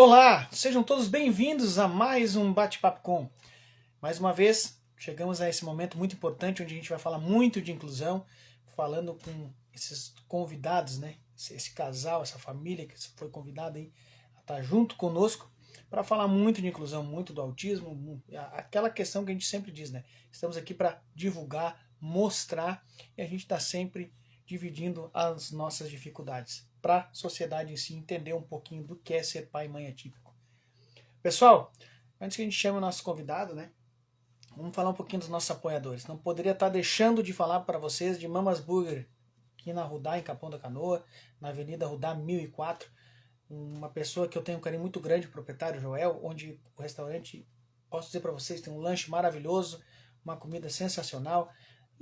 Olá, sejam todos bem-vindos a mais um Bate-Papo Com. Mais uma vez, chegamos a esse momento muito importante onde a gente vai falar muito de inclusão, falando com esses convidados, né? Esse casal, essa família que foi convidada aí a estar junto conosco para falar muito de inclusão, muito do autismo, aquela questão que a gente sempre diz, né? Estamos aqui para divulgar, mostrar e a gente está sempre dividindo as nossas dificuldades para a sociedade em si entender um pouquinho do que é ser pai e mãe atípico. Pessoal, antes que a gente chame o nosso convidado, né? Vamos falar um pouquinho dos nossos apoiadores. Não poderia estar deixando de falar para vocês de Mamas Burger, aqui na Rudá, em Capão da Canoa, na Avenida Rudá 1004. Uma pessoa que eu tenho um carinho muito grande, o proprietário Joel, onde o restaurante, posso dizer para vocês, tem um lanche maravilhoso, uma comida sensacional.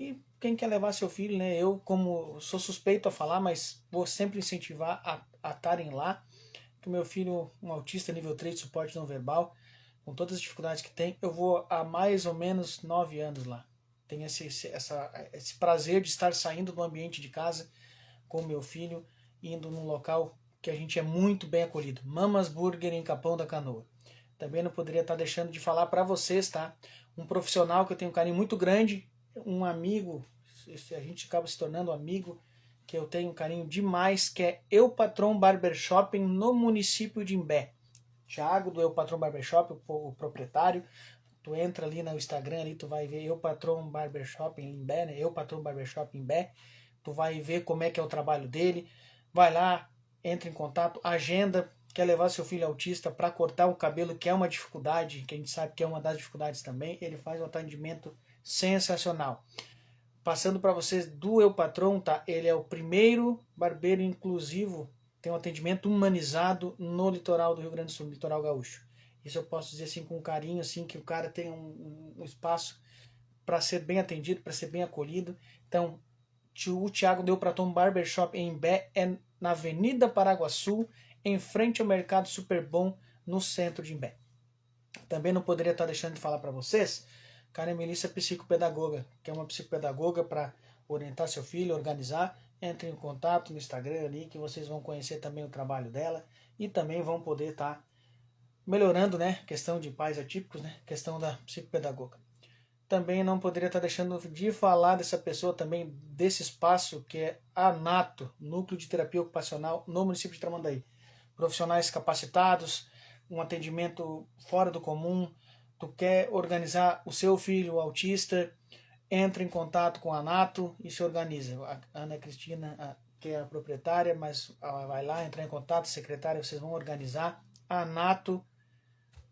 E quem quer levar seu filho, né? Eu, como sou suspeito a falar, mas vou sempre incentivar a estarem lá. Que o meu filho, um autista nível 3 de suporte não verbal, com todas as dificuldades que tem, eu vou há mais ou menos 9 anos lá. Tenho esse prazer de estar saindo do ambiente de casa com o meu filho, indo num local que a gente é muito bem acolhido. Mamas Burger em Capão da Canoa. Também não poderia estar deixando de falar para vocês, tá? Um profissional que eu tenho um carinho muito grande, um amigo, a gente acaba se tornando amigo, que eu tenho um carinho demais, que é Eu Patrão Barbershop no município de Imbé. Thiago do Eu Patrão Barbershop, o proprietário. Tu entra ali no Instagram, ali, tu vai ver Eu Patrão Barbershop em Imbé, né? Eu Patrão Barbershop em Imbé. Tu vai ver como é que é o trabalho dele. Vai lá, entra em contato, agenda. Quer levar seu filho autista para cortar o cabelo, que é uma dificuldade, que a gente sabe que é uma das dificuldades também. Ele faz um atendimento sensacional. Passando para vocês do Eu Patrão, tá? Ele é o primeiro barbeiro inclusivo, tem um atendimento humanizado no litoral do Rio Grande do Sul, no litoral gaúcho. Isso eu posso dizer assim com carinho, assim, que o cara tem um espaço para ser bem atendido, para ser bem acolhido. Então, o Thiago deu para Tom Barbershop em Imbé, é na Avenida Paraguaçu, em frente ao Mercado Superbom, no centro de Imbé. Também não poderia estar deixando de falar para vocês, Karen Melissa psicopedagoga, que é uma psicopedagoga para orientar seu filho, organizar. Entre em contato no Instagram ali, que vocês vão conhecer também o trabalho dela e também vão poder estar melhorando, né, questão de pais atípicos, né, questão da psicopedagoga. Também não poderia estar deixando de falar dessa pessoa também, desse espaço que é a Nato, Núcleo de Terapia Ocupacional no município de Tramandaí. Profissionais capacitados, um atendimento fora do comum. Tu quer organizar o seu filho autista, entra em contato com a Nato e se organiza. A Ana Cristina, que é a proprietária, mas vai lá, entrar em contato, secretária, vocês vão organizar. A Nato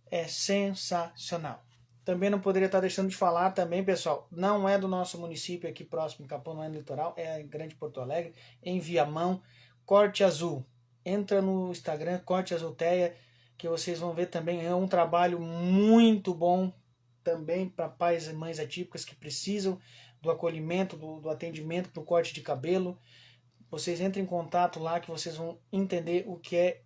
é sensacional. Também não poderia estar deixando de falar também, pessoal, não é do nosso município aqui próximo, em Capão, não é no litoral, é em Grande Porto Alegre, em Viamão, Corte Azul. Entra no Instagram, Corte Azulteia, que vocês vão ver também, é um trabalho muito bom também para pais e mães atípicas que precisam do acolhimento, do atendimento para o corte de cabelo. Vocês entrem em contato lá que vocês vão entender o que é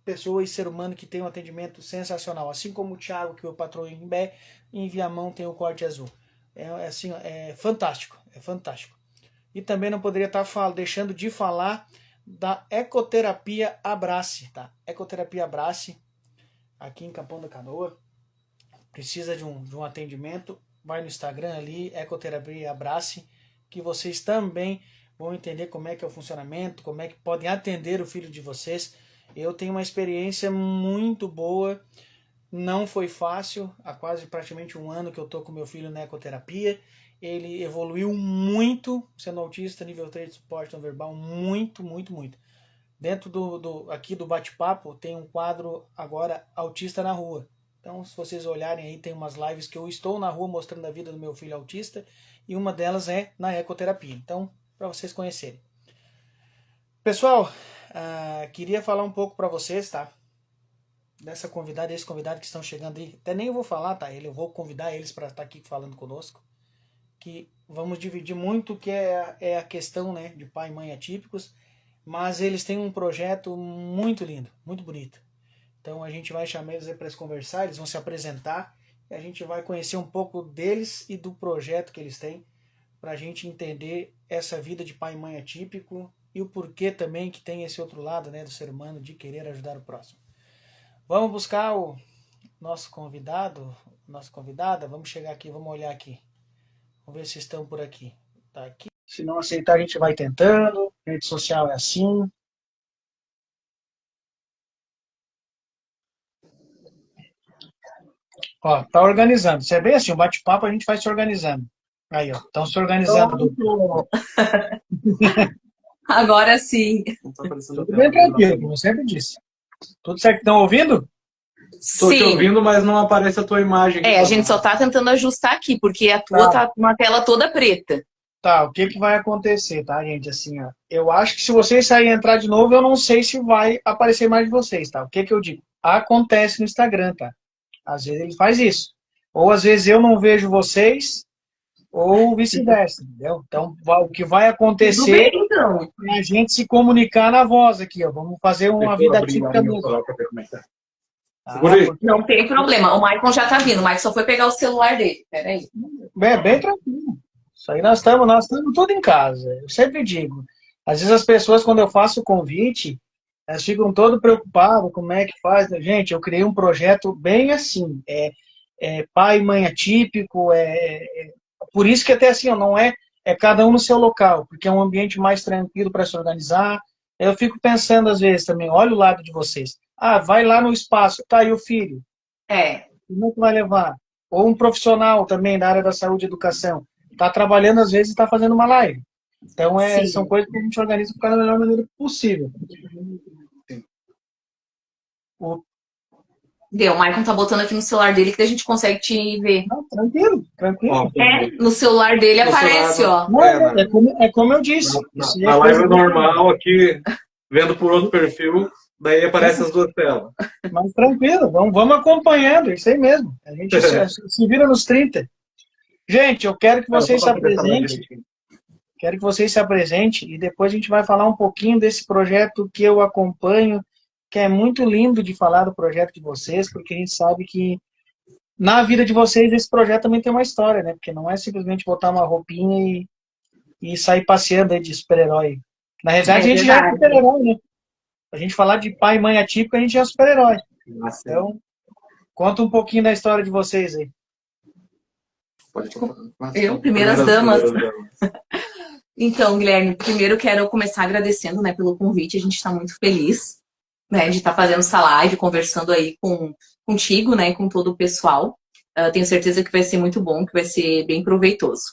pessoa e ser humano que tem um atendimento sensacional. Assim como o Thiago, que é o patrão em Imbé, em Viamão tem o Corte Azul. Assim, é fantástico, é fantástico. E também não poderia estar deixando de falar da Ecoterapia Abrace, tá? Ecoterapia Abrace, aqui em Capão da Canoa. Precisa de um atendimento, vai no Instagram ali, Ecoterapia Abrace, que vocês também vão entender como é que é o funcionamento, como é que podem atender o filho de vocês. Eu tenho uma experiência muito boa, não foi fácil, há quase praticamente um ano que eu estou com meu filho na ecoterapia. Ele evoluiu muito, sendo autista, nível 3 de suporte não verbal, muito, muito, muito. Dentro aqui do bate-papo tem um quadro agora Autista na Rua. Então, se vocês olharem aí, tem umas lives que eu estou na rua mostrando a vida do meu filho autista e uma delas é na ecoterapia. Então, para vocês conhecerem. Pessoal, queria falar um pouco para vocês, tá? Dessa convidada, esse convidado que estão chegando aí. Até nem eu vou falar, tá? Eu vou convidar eles para estar aqui falando conosco. Que vamos dividir muito o que é a questão, né, de pai e mãe atípicos. Mas eles têm um projeto muito lindo, muito bonito. Então a gente vai chamar eles para eles conversar, eles vão se apresentar e a gente vai conhecer um pouco deles e do projeto que eles têm para a gente entender essa vida de pai e mãe atípico e o porquê também que tem esse outro lado, né, do ser humano de querer ajudar o próximo. Vamos buscar o nosso convidado, nossa convidada. Vamos chegar aqui, vamos olhar aqui. Vamos ver se estão por aqui. Tá aqui. Se não aceitar, a gente vai tentando. Rede social é assim. Ó, tá organizando. Se é bem assim, o bate-papo a gente vai se organizando. Aí, ó, estão se organizando. Pronto. Agora sim. Tudo bem tranquilo, como eu sempre disse. Tudo certo? Estão ouvindo? Estou te Sim. ouvindo, mas não aparece a tua imagem. A gente só tá tentando ajustar aqui, porque a tua tá com uma tela toda preta. Tá, o que que vai acontecer, tá, gente? Assim, ó, eu acho que se vocês saírem e entrar de novo, eu não sei se vai aparecer mais de vocês, tá? O que que eu digo? Acontece no Instagram, tá? Às vezes ele faz isso. Ou às vezes eu não vejo vocês, ou vice-versa, entendeu? Então, o que vai Tudo acontecer bem, então. é a gente se comunicar na voz aqui, ó. Vamos fazer uma Deixa eu vida abrir lá típica no meu mesmo. celular para ver como é que tá. Tá? Segura aí. Porque Não tem problema. O Maicon já tá vindo. O Maicon só foi pegar o celular dele. Peraí. é bem tranquilo. Isso aí nós estamos tudo em casa. Eu sempre digo. Às vezes as pessoas, quando eu faço o convite, elas ficam todo preocupadas, como é que faz, né? Gente, eu criei um projeto bem assim, pai e mãe atípico, por isso que até assim, ó, não é cada um no seu local, porque é um ambiente mais tranquilo para se organizar. Eu fico pensando às vezes também, olha o lado de vocês. Ah, vai lá no espaço, tá aí o filho, É, como é que vai levar? Ou um profissional também da área da saúde e educação, está trabalhando às vezes e está fazendo uma live. Então, são sim. coisas que a gente organiza para da melhor maneira possível. O, Deu. O Maicon tá botando aqui no celular dele que a gente consegue te ver. não, tranquilo, tranquilo. Ó, No celular dele No aparece, celular, ó. Não, é como eu disse. Isso aí na é live coisa normal aqui, vendo por outro perfil, daí aparece as duas telas. mais tranquilo. Vamos acompanhando, é isso aí mesmo. A gente se vira nos 30. Gente, eu quero que Não, só vocês se para poder falar apresentem. direitinho. Quero que vocês se apresentem e depois a gente vai falar um pouquinho desse projeto que eu acompanho, que é muito lindo de falar do projeto de vocês, porque a gente sabe que na vida de vocês esse projeto também tem uma história, né? Porque não é simplesmente botar uma roupinha e sair passeando aí de super-herói. Na É realidade, a gente já é verdade. super-herói, né? A gente falar de pai e mãe atípico, a gente já é super-herói. Nossa, Então, conta um pouquinho da história de vocês aí. pode falar. Eu, primeiras damas. Primeiras damas. Então, Guilherme, primeiro quero começar agradecendo, né, pelo convite. A gente está muito feliz, né, de estar fazendo essa live, conversando aí contigo, né, com todo o pessoal. Tenho certeza que vai ser muito bom, que vai ser bem proveitoso.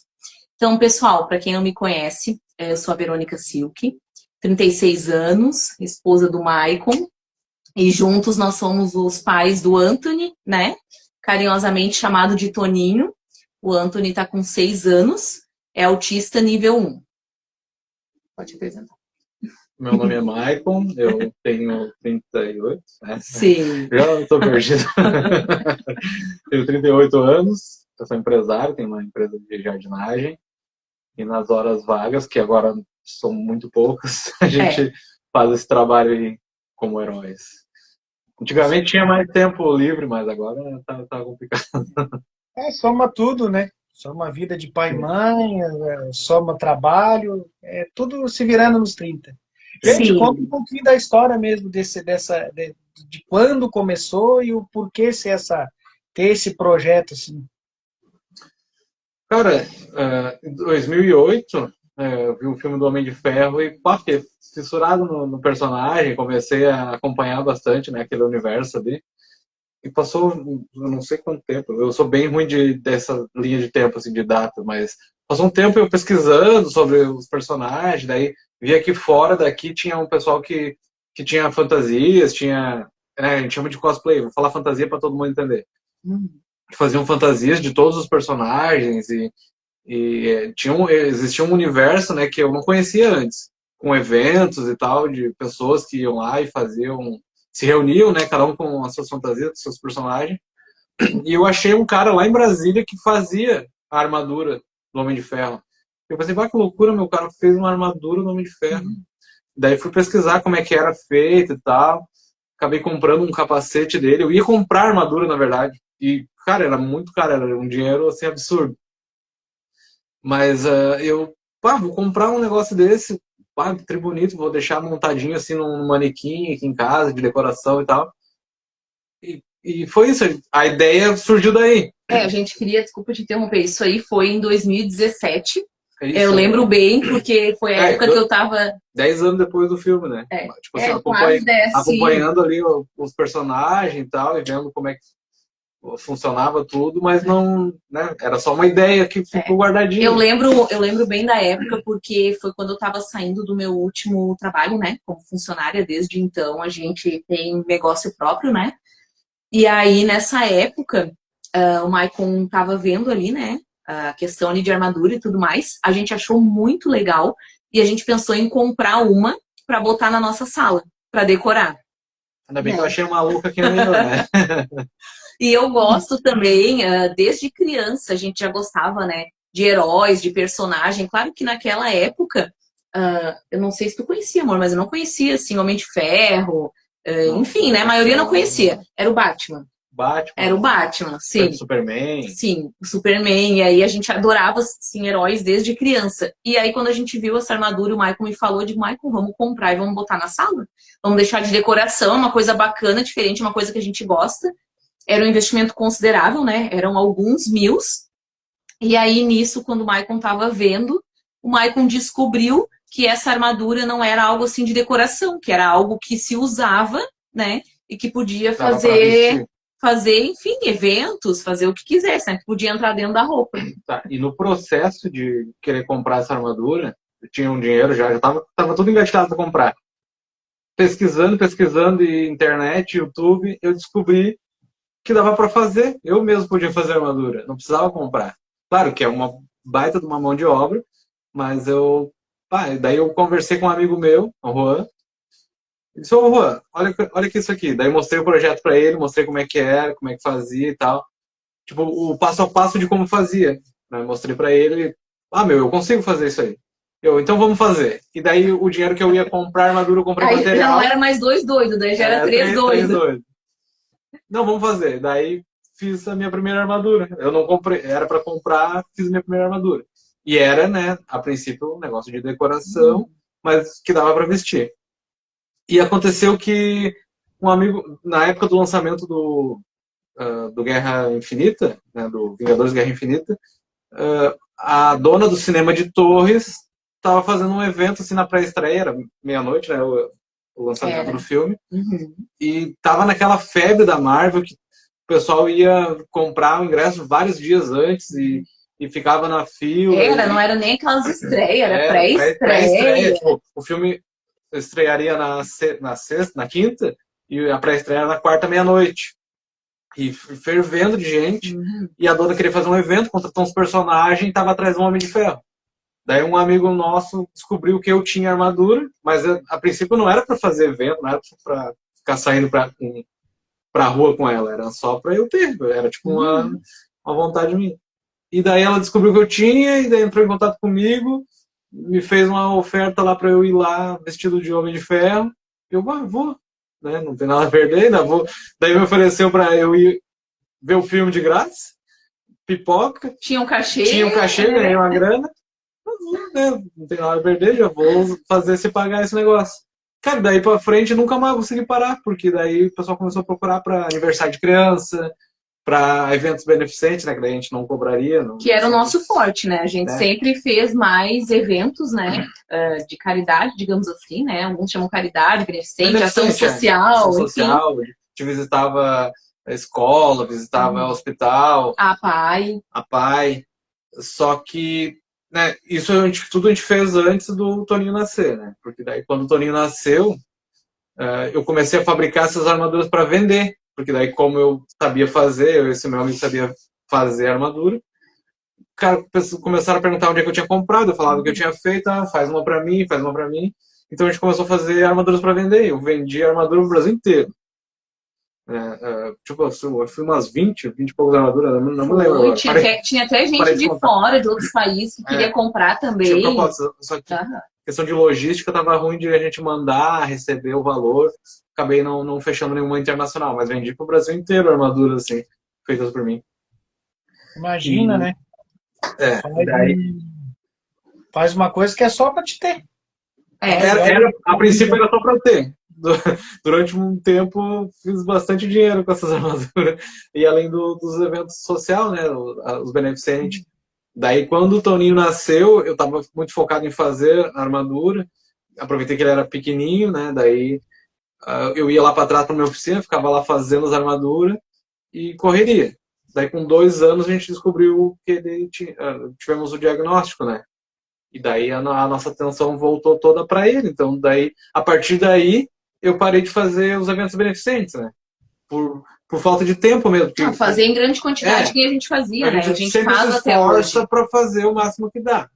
Então, pessoal, para quem não me conhece, eu sou a Verônica Silk, 36 anos, esposa do Maicon, e juntos nós somos os pais do Anthony, né, carinhosamente chamado de Toninho. O Anthony está com 6 anos, é autista nível 1. Pode apresentar. Meu nome é Maicon, eu tenho 38. Né? Sim. Já estou perdido. Tenho 38 anos, eu sou empresário, tenho uma empresa de jardinagem. E nas horas vagas, que agora são muito poucas, a gente faz esse trabalho aí como heróis. Antigamente tinha mais tempo livre, mas agora tá complicado. Soma tudo, né? Soma vida de pai e mãe, soma trabalho, tudo se virando nos 30. Gente, Sim. conta um pouquinho da história mesmo de quando começou e o porquê ter esse projeto assim. Cara, em 2008, eu vi o filme do Homem de Ferro e fiquei fissurado no personagem, comecei a acompanhar bastante, né, aquele universo ali. E passou, eu não sei quanto tempo, eu sou bem ruim dessa linha de tempo, assim, de data, mas passou um tempo eu pesquisando sobre os personagens, daí vi aqui fora daqui tinha um pessoal que tinha fantasias, a gente chama de cosplay, vou falar fantasia para todo mundo entender. Que faziam fantasias de todos os personagens e existia um universo, né, que eu não conhecia antes, com eventos e tal, de pessoas que iam lá e se reuniam, né, cada um com as suas fantasias, com seus personagens. E eu achei um cara lá em Brasília que fazia a armadura do Homem de Ferro. Eu pensei, vai que loucura, meu cara fez uma armadura do Homem de Ferro. Daí fui pesquisar como é que era feito e tal. Acabei comprando um capacete dele. Eu ia comprar a armadura, na verdade. E, cara, era muito caro, era um dinheiro assim absurdo. Mas vou comprar um negócio desse, que bonito, vou deixar montadinho assim num manequim aqui em casa, de decoração e tal. E foi isso, a ideia surgiu daí. A gente queria, desculpa te interromper, isso aí foi em 2017. É isso, Eu lembro bem, porque foi a época que eu tava... 10 anos depois do filme, né? Tipo assim, quase 10, acompanhando ali os personagens e tal, e vendo como é que funcionava tudo, mas não, né? Era só uma ideia que ficou guardadinha. Eu lembro bem da época, porque foi quando eu estava saindo do meu último trabalho, né? Como funcionária, desde então a gente tem um negócio próprio, né? E aí, nessa época, o Maicon estava vendo ali, né? A questão ali de armadura e tudo mais. A gente achou muito legal e a gente pensou em comprar uma para botar na nossa sala, para decorar. Ainda bem que eu achei uma louca que nem eu, né? E eu gosto também, desde criança, a gente já gostava, né? De heróis, de personagem. Claro que naquela época, eu não sei se tu conhecia, amor, mas eu não conhecia, assim, Homem de Ferro. Enfim, né? A maioria não conhecia. Era o Batman. Era o Batman, sim. O Superman. Sim, o Superman. E aí a gente adorava, assim, heróis desde criança. E aí quando a gente viu essa armadura, o Maicon me falou de Maicon, vamos comprar e vamos botar na sala. Vamos deixar de decoração, uma coisa bacana, diferente, uma coisa que a gente gosta. Era um investimento considerável, né? Eram alguns mil. E aí, nisso, quando o Maicon estava vendo, o Maicon descobriu que essa armadura não era algo assim de decoração, que era algo que se usava, né? E que podia fazer, enfim, eventos, fazer o que quisesse, né? Que podia entrar dentro da roupa. Tá. E no processo de querer comprar essa armadura, eu tinha um dinheiro já tava tudo engatilhado para comprar. Pesquisando em internet, YouTube, eu descobri que dava para fazer. Eu mesmo podia fazer armadura, não precisava comprar. Claro que é uma baita de uma mão de obra, mas daí eu conversei com um amigo meu, o Juan, e disse: ô Juan, olha aqui isso aqui. Daí mostrei o projeto para ele, mostrei como é que era, como é que fazia e tal. Tipo, o passo a passo de como fazia. Né? Mostrei para ele: eu consigo fazer isso aí. Então vamos fazer. E daí o dinheiro que eu ia comprar armadura, eu comprei material. Já não era mais 2 doidos, daí já era 3 doidos. Não, vamos fazer. Daí fiz a minha primeira armadura. Eu não comprei, era para comprar, fiz a minha primeira armadura. E era, né, a princípio, um negócio de decoração, mas que dava para vestir. E aconteceu que um amigo, na época do lançamento do Guerra Infinita, né, do Vingadores Guerra Infinita, a dona do cinema de Torres estava fazendo um evento assim na pré-estreia, era meia-noite, né, o lançamento do filme. E tava naquela febre da Marvel que o pessoal ia comprar o ingresso vários dias antes e ficava na fila. Não era nem aquelas estreias, era pré-estreia. Tipo, o filme estrearia na quinta e a pré-estreia era na quarta, meia-noite. E fervendo de gente. E a dona queria fazer um evento, contratou uns personagens e tava atrás de um Homem de Ferro. Daí um amigo nosso descobriu que eu tinha armadura, mas a princípio não era para fazer evento, não era para ficar saindo pra rua com ela, era só para eu ter, era tipo uma vontade minha. E daí ela descobriu que eu tinha, e daí entrou em contato comigo, me fez uma oferta lá para eu ir lá vestido de Homem de Ferro. Eu vou, né? Não tem nada a perder, ainda vou. Daí me ofereceu para eu ir ver o filme de graça, pipoca. Tinha um cachê, ganhei uma grana. Não tem nada a perder, já vou fazer se pagar esse negócio. Cara, daí pra frente nunca mais consegui parar, porque daí o pessoal começou a procurar para aniversário de criança, para eventos beneficentes, né, que daí a gente não cobraria. Que era o nosso forte, né? A gente sempre fez mais eventos, né, de caridade, digamos assim, né? Alguns chamam caridade, beneficente, ação social. Ação social, a gente visitava a escola, visitava o hospital. A PAI. Só que, né, isso tudo a gente fez antes do Toninho nascer, né? Porque daí quando o Toninho nasceu, eu comecei a fabricar essas armaduras para vender. Porque daí como eu sabia fazer, esse meu amigo sabia fazer a armadura, cara, começaram a perguntar onde é que eu tinha comprado, eu falava que eu tinha feito, faz uma para mim. Então a gente começou a fazer armaduras para vender. Eu vendi armadura no Brasil inteiro. Tipo, eu fui umas 20 e poucas armaduras, não me lembro agora. Tinha até gente de fora, de outros países, que queria comprar também. Tinha proposta, só que questão de logística tava ruim de a gente mandar, receber o valor. Acabei não fechando nenhuma internacional, mas vendi pro Brasil inteiro armaduras assim, feitas por mim. Imagina, né? Daí... Faz uma coisa que é só pra te ter. A princípio era só pra ter. durante um tempo fiz bastante dinheiro com essas armaduras. E além dos eventos sociais, né? Os beneficentes. Daí, quando o Toninho nasceu, eu estava muito focado em fazer a armadura. Aproveitei que ele era pequenininho, né? Daí eu ia lá para trás para minha oficina, ficava lá fazendo as armaduras e correria. Daí, com 2 anos, a gente descobriu que ele tivemos o diagnóstico, né? E daí a nossa atenção voltou toda para ele. Então, daí, a partir daí, eu parei de fazer os eventos beneficentes, né? Por falta de tempo mesmo. Não, fazer em grande quantidade que a gente fazia, né? A gente sempre faz se até hoje. esforça para fazer o máximo que dá.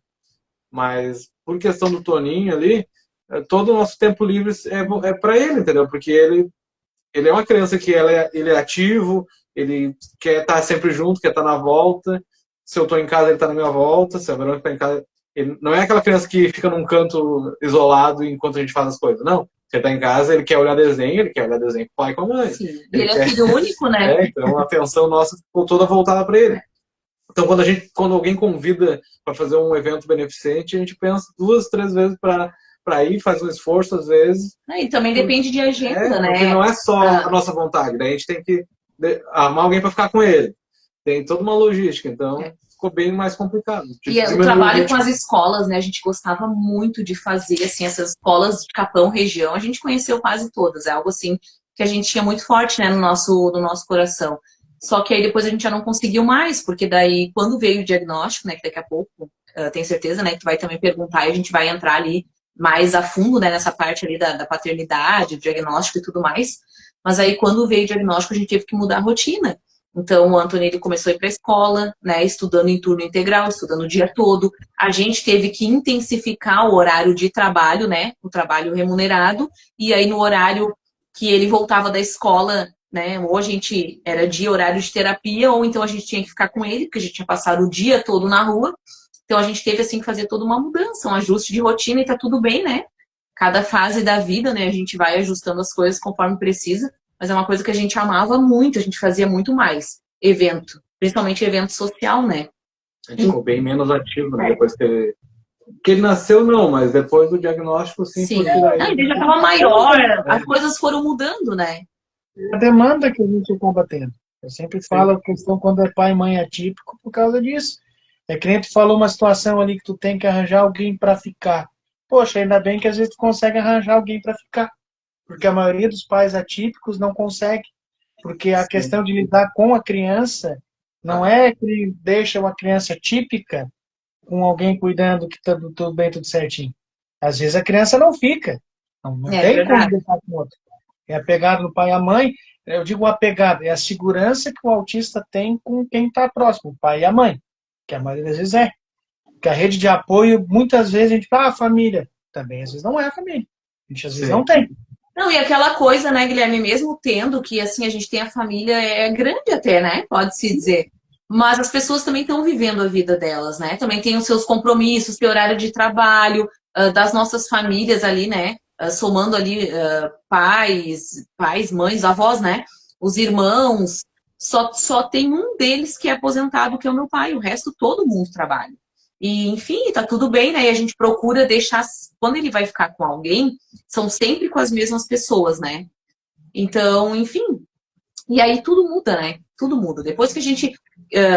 Mas, por questão do Toninho ali, todo o nosso tempo livre é para ele, entendeu? Porque ele é uma criança que ele é ativo, ele quer estar sempre junto, quer estar na volta. Se eu estou em casa, ele está na minha volta. Se a Verônica está em casa, ele não é aquela criança que fica num canto isolado enquanto a gente faz as coisas. Não. Você está em casa, ele quer olhar desenho com o pai e com a mãe. Sim. Ele é filho único, né? Então a atenção nossa ficou toda voltada para ele. Então, quando alguém convida para fazer um evento beneficente, a gente pensa 2, 3 vezes para ir, faz um esforço às vezes. E também depende de agenda, né? Porque não é só a nossa vontade, daí a gente tem que arrumar alguém para ficar com ele. Tem toda uma logística, então ficou bem mais complicado. E o trabalho com as escolas, né? A gente gostava muito de fazer, assim, essas escolas de Capão, região, a gente conheceu quase todas. É algo assim que a gente tinha muito forte, né, no nosso coração. Só que aí depois a gente já não conseguiu mais, porque daí quando veio o diagnóstico, né, que daqui a pouco, tenho certeza, né, que tu vai também perguntar e a gente vai entrar ali mais a fundo, né, nessa parte ali da paternidade, do diagnóstico e tudo mais. Mas aí quando veio o diagnóstico a gente teve que mudar a rotina. Então o Antônio ele começou a ir para a escola, né, estudando em turno integral, estudando o dia todo. A gente teve que intensificar o horário de trabalho, né, o trabalho remunerado, e aí no horário que ele voltava da escola, né, ou a gente era horário de terapia, ou então a gente tinha que ficar com ele, porque a gente tinha passado o dia todo na rua. Então a gente teve assim que fazer toda uma mudança, um ajuste de rotina e tá tudo bem, né? Cada fase da vida, né, a gente vai ajustando as coisas conforme precisa, mas é uma coisa que a gente amava muito, a gente fazia muito mais evento, principalmente evento social, né? A gente ficou bem menos ativo, né, depois que ele nasceu, não, mas depois do diagnóstico, sim. Sim, ele já estava maior, as coisas foram mudando, né? A demanda que a gente acaba tendo. Eu sempre falo a questão quando é pai e mãe atípico por causa disso. É que nem tu falou uma situação ali que tu tem que arranjar alguém para ficar. Poxa, ainda bem que às vezes tu consegue arranjar alguém para ficar. Porque a maioria dos pais atípicos não consegue. Porque a questão de lidar com a criança não é que ele deixa uma criança típica com alguém cuidando que tá tudo bem, tudo certinho. Às vezes a criança não fica. Não tem como deixar com o outro. É apegado no pai e a mãe. Eu digo apegado, é a segurança que o autista tem com quem está próximo, o pai e a mãe. Que a maioria das vezes é. Porque a rede de apoio, muitas vezes a gente fala, a família. Também às vezes não é a família. A gente às vezes não tem. Não, e aquela coisa, né, Guilherme, mesmo tendo que, assim, a gente tem a família, é grande até, né, pode-se dizer. Mas as pessoas também estão vivendo a vida delas, né? Também tem os seus compromissos, tem horário de trabalho, das nossas famílias ali, né? Somando ali pais, mães, avós, né? Os irmãos. Só tem um deles que é aposentado, que é o meu pai. O resto, todo mundo trabalha. E, enfim, tá tudo bem, né? E a gente procura deixar... Quando ele vai ficar com alguém, são sempre com as mesmas pessoas, né? Então, enfim... E aí tudo muda, né? Tudo muda. Depois que a gente...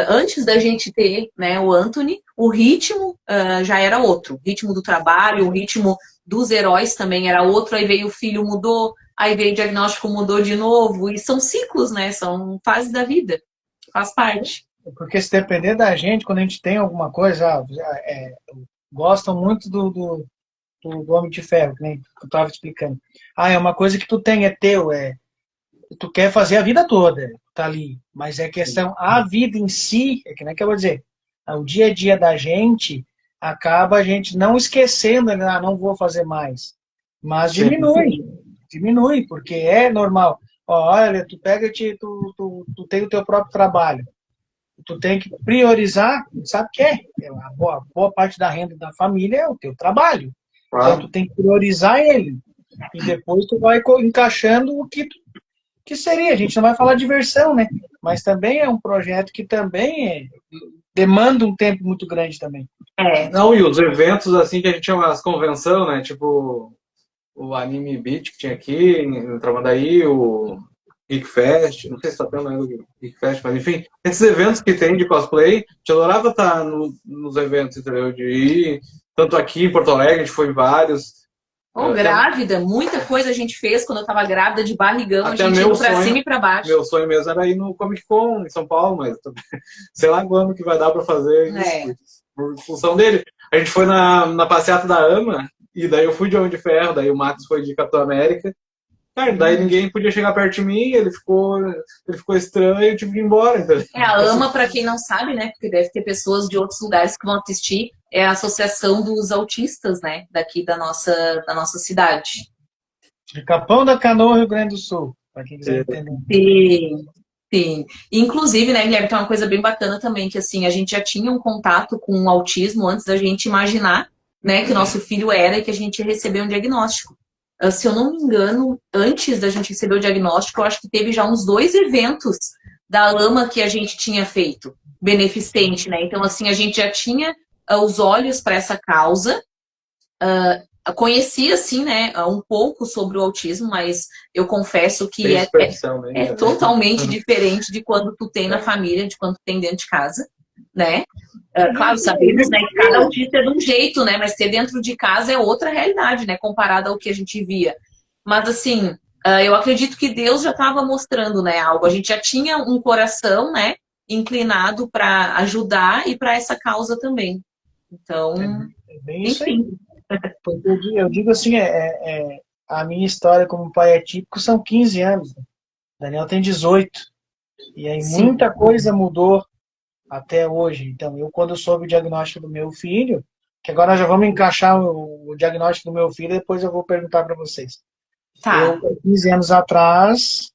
antes da gente ter, né, o Anthony, o ritmo já era outro. O ritmo do trabalho, o ritmo dos heróis também era outro. Aí veio o filho, mudou. Aí veio o diagnóstico, mudou de novo. E são ciclos, né? São fases da vida. Faz parte. Porque se depender da gente, quando a gente tem alguma coisa... gostam muito do Homem de Ferro, que nem eu estava explicando. É uma coisa que tu tem, é teu, tu quer fazer a vida toda, tá ali. Mas é questão, a vida em si, é que nem que eu vou dizer, o dia a dia da gente, acaba a gente não esquecendo, não vou fazer mais. Mas diminui, porque é normal. Olha, tu pega, tu tem o teu próprio trabalho. Tu tem que priorizar, sabe o que é? A boa parte da renda da família é o teu trabalho. Então tu tem que priorizar ele. E depois tu vai encaixando o que seria. A gente não vai falar diversão, né? Mas também é um projeto que também demanda um tempo muito grande também. Não, e os eventos assim que a gente chama as convenção, né? Tipo, o Anime Beat que tinha aqui em Tramandaí, o Geek Fest, não sei se tá tendo ainda o Geek Fest, mas enfim, esses eventos que tem de cosplay, a gente adorava estar nos eventos, entendeu? De ir, tanto aqui em Porto Alegre, a gente foi em vários. Ou grávida, muita coisa a gente fez quando eu tava grávida de barrigão, a gente indo pra cima e pra baixo. Meu sonho mesmo era ir no Comic Con em São Paulo, mas sei lá quando que vai dar pra fazer isso, por função dele. A gente foi na passeata da AMA, e daí eu fui de Homem de Ferro, daí o Max foi de Capitão América. Cara, daí ninguém podia chegar perto de mim, ele ficou estranho e eu tive que ir embora. Entendeu? A AMA, pra quem não sabe, né, porque deve ter pessoas de outros lugares que vão assistir, é a Associação dos Autistas, né, daqui da nossa cidade. De Capão da Canoa, Rio Grande do Sul, para quem quiser entender. Sim, sim. Inclusive, né, Guilherme, tem uma coisa bem bacana também, que assim, a gente já tinha um contato com o autismo antes da gente imaginar, né, que o nosso filho era e que a gente recebeu um diagnóstico. Se eu não me engano, antes da gente receber o diagnóstico, eu acho que teve já uns 2 eventos da AMA que a gente tinha feito, beneficente, né? Então, assim, a gente já tinha os olhos para essa causa, conhecia, assim, né, um pouco sobre o autismo, mas eu confesso que é totalmente diferente de quando tu tem na família, de quando tu tem dentro de casa, né? Claro, sabemos, né, que cada autista é de um jeito, né, mas ter dentro de casa é outra realidade, né, comparada ao que a gente via. Mas, assim, eu acredito que Deus já estava mostrando, né, algo. A gente já tinha um coração, né, inclinado para ajudar e para essa causa também. Então, bem isso enfim. Eu digo assim, a minha história como pai atípico são 15 anos. Daniel tem 18. E aí muita coisa mudou até hoje. Então, quando eu soube o diagnóstico do meu filho, que agora nós já vamos encaixar o diagnóstico do meu filho, depois eu vou perguntar para vocês. Tá. 15 anos atrás,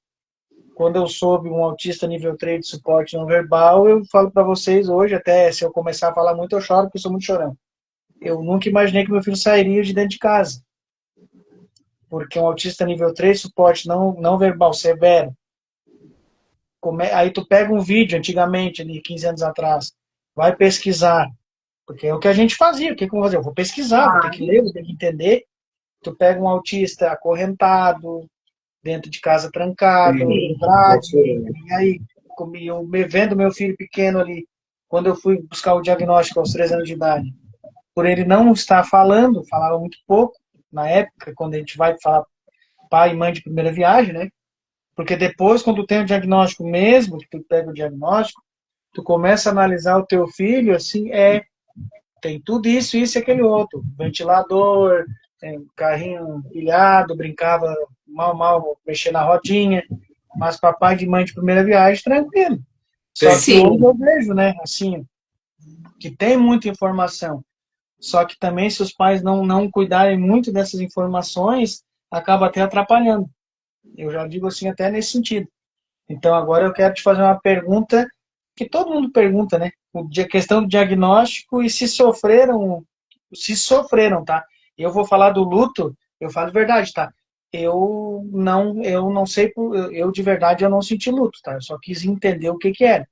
quando eu soube um autista nível 3 de suporte não verbal, eu falo para vocês hoje, até se eu começar a falar muito, eu choro, porque eu sou muito chorão. Eu nunca imaginei que meu filho sairia de dentro de casa. Porque um autista nível 3 suporte não verbal severo, aí tu pega um vídeo, antigamente, ali, 15 anos atrás, vai pesquisar, porque é o que a gente fazia, o que eu vou fazer? Eu vou pesquisar, vou ter que ler, vou ter que entender. Tu pega um autista acorrentado, dentro de casa trancado, e aí, eu vendo meu filho pequeno ali, quando eu fui buscar o diagnóstico aos 3 anos de idade, por ele não estar falando, falava muito pouco, na época, quando a gente vai falar pai e mãe de primeira viagem, né? Porque depois, quando tu tem o diagnóstico mesmo, que tu pega o diagnóstico, tu começa a analisar o teu filho, assim, tem tudo isso e aquele outro. Ventilador, carrinho pilhado, brincava mal, mexer na rodinha, mas papai de mãe de primeira viagem, tranquilo. Só que hoje eu vejo, né, assim, que tem muita informação. Só que também, se os pais não cuidarem muito dessas informações, acaba até atrapalhando. Eu já digo assim até nesse sentido. Então agora eu quero te fazer uma pergunta que todo mundo pergunta, né? A questão do diagnóstico e se sofreram, tá? Eu vou falar do luto, eu falo de verdade, tá? Eu não sei, eu de verdade eu não senti luto, tá? Eu só quis entender o que era.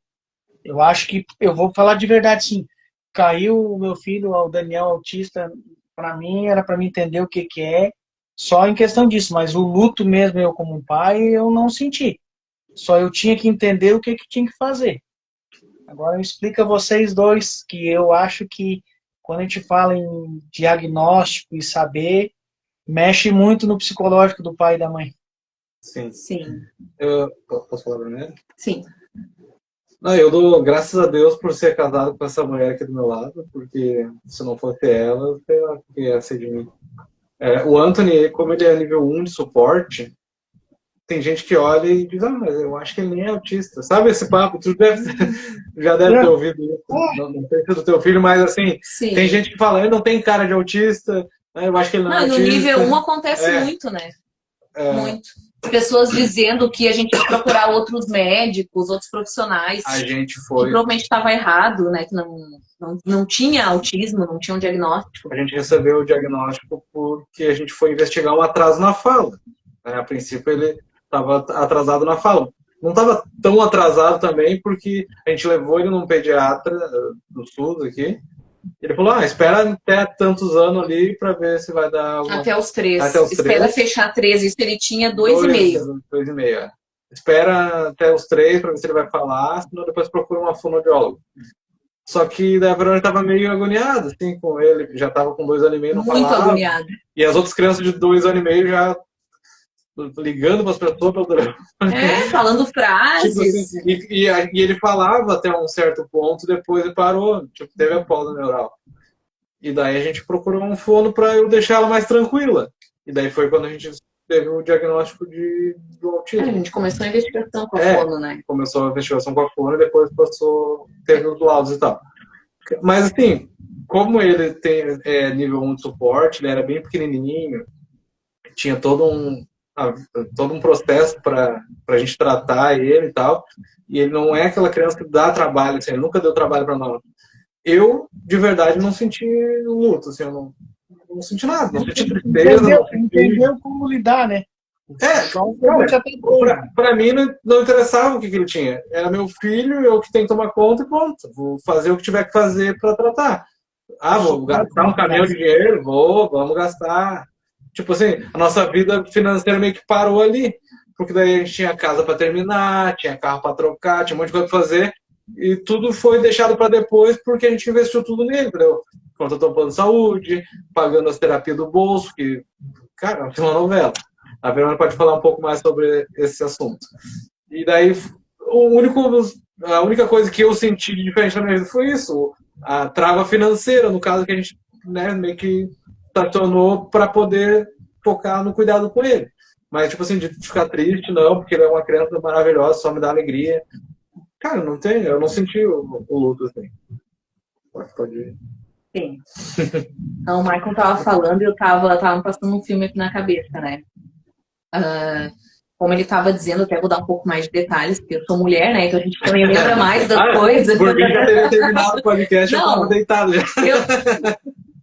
Eu acho que, eu vou falar de verdade, sim. Caiu o meu filho, o Daniel autista, para mim, era para mim entender o que é, só em questão disso, mas o luto mesmo, eu como pai, eu não senti. Só eu tinha que entender o que tinha que fazer. Agora eu explico a vocês dois, que eu acho que quando a gente fala em diagnóstico e saber, mexe muito no psicológico do pai e da mãe. Sim. Eu posso falar primeiro? Sim. Não, eu dou graças a Deus por ser casado com essa mulher aqui do meu lado, porque se não fosse ela, sei lá o que ia ser de mim. O Anthony, como ele é nível 1 de suporte, tem gente que olha e diz, mas eu acho que ele nem é autista. Sabe esse papo? Tu já deve ter ouvido isso. Não sei se é do teu filho, mas assim, tem gente que fala, ele não tem cara de autista, eu acho que ele não é autista. No nível 1 acontece muito, né? Muito. Pessoas dizendo que a gente tem que procurar outros médicos, outros profissionais. A gente foi. Que provavelmente estava errado, né? Que não tinha autismo, não tinha um diagnóstico. A gente recebeu o diagnóstico porque a gente foi investigar um atraso na fala. A princípio ele estava atrasado na fala. Não estava tão atrasado também porque a gente levou ele num pediatra do SUS aqui Ele falou, espera até tantos anos ali pra ver se vai dar alguma... Até os 3. Até os Espera 3. fechar 13. Isso ele tinha 2,5. 2,5, Espera até os 3 pra ver se ele vai falar, senão depois procura uma fonoaudióloga. Só que daí a Verônica tava meio agoniada, assim, com ele, que já tava com 2 anos e meio, não Muito falava. agoniada. E as outras crianças de 2 anos e meio já ligando para as pessoas pelo telefone. Falando frases. Tipo assim, e ele falava até um certo ponto, depois ele parou, tipo, teve a pausa neural. E daí a gente procurou um fono para eu deixar ela mais tranquila. E daí foi quando a gente teve o diagnóstico do autismo. A gente começou a investigação com a fono, né? Começou a investigação com a fono e depois teve os laudos e tal. Mas assim, como ele tem nível 1 de suporte, ele era bem pequenininho, tinha todo um processo para a gente tratar ele e tal, e ele não é aquela criança que dá trabalho, assim, ele nunca deu trabalho para nós. Eu, de verdade, não senti luto, assim, eu não senti nada, não senti tristeza. Entendeu como lidar, né? Para mim não interessava o que ele tinha. Era meu filho, eu que tenho que tomar conta e pronto. Vou fazer o que tiver que fazer para tratar. Vou gastar um caminhão de dinheiro? Vamos gastar. Tipo assim, a nossa vida financeira meio que parou ali. Porque daí a gente tinha casa para terminar, tinha carro para trocar, tinha um monte de coisa para fazer. E tudo foi deixado para depois porque a gente investiu tudo nele, entendeu? Contratou um plano de saúde, pagando as terapias do bolso, que, cara, é uma novela. A Verônica pode falar um pouco mais sobre esse assunto. E daí, a única coisa que eu senti de diferente na minha vida foi isso. A trava financeira, no caso que a gente, né, meio que estacionou para poder focar no cuidado com ele. Mas, tipo assim, de ficar triste, não, porque ele é uma criança maravilhosa, só me dá alegria. Cara, eu não senti o luto, assim. Pode ir. Sim. Então, o Michael tava falando e eu tava passando um filme aqui na cabeça, né? Como ele estava dizendo, até vou dar um pouco mais de detalhes, porque eu sou mulher, né? Então a gente também lembra mais das coisas. Por mim já teria terminado o podcast, eu estava deitado já.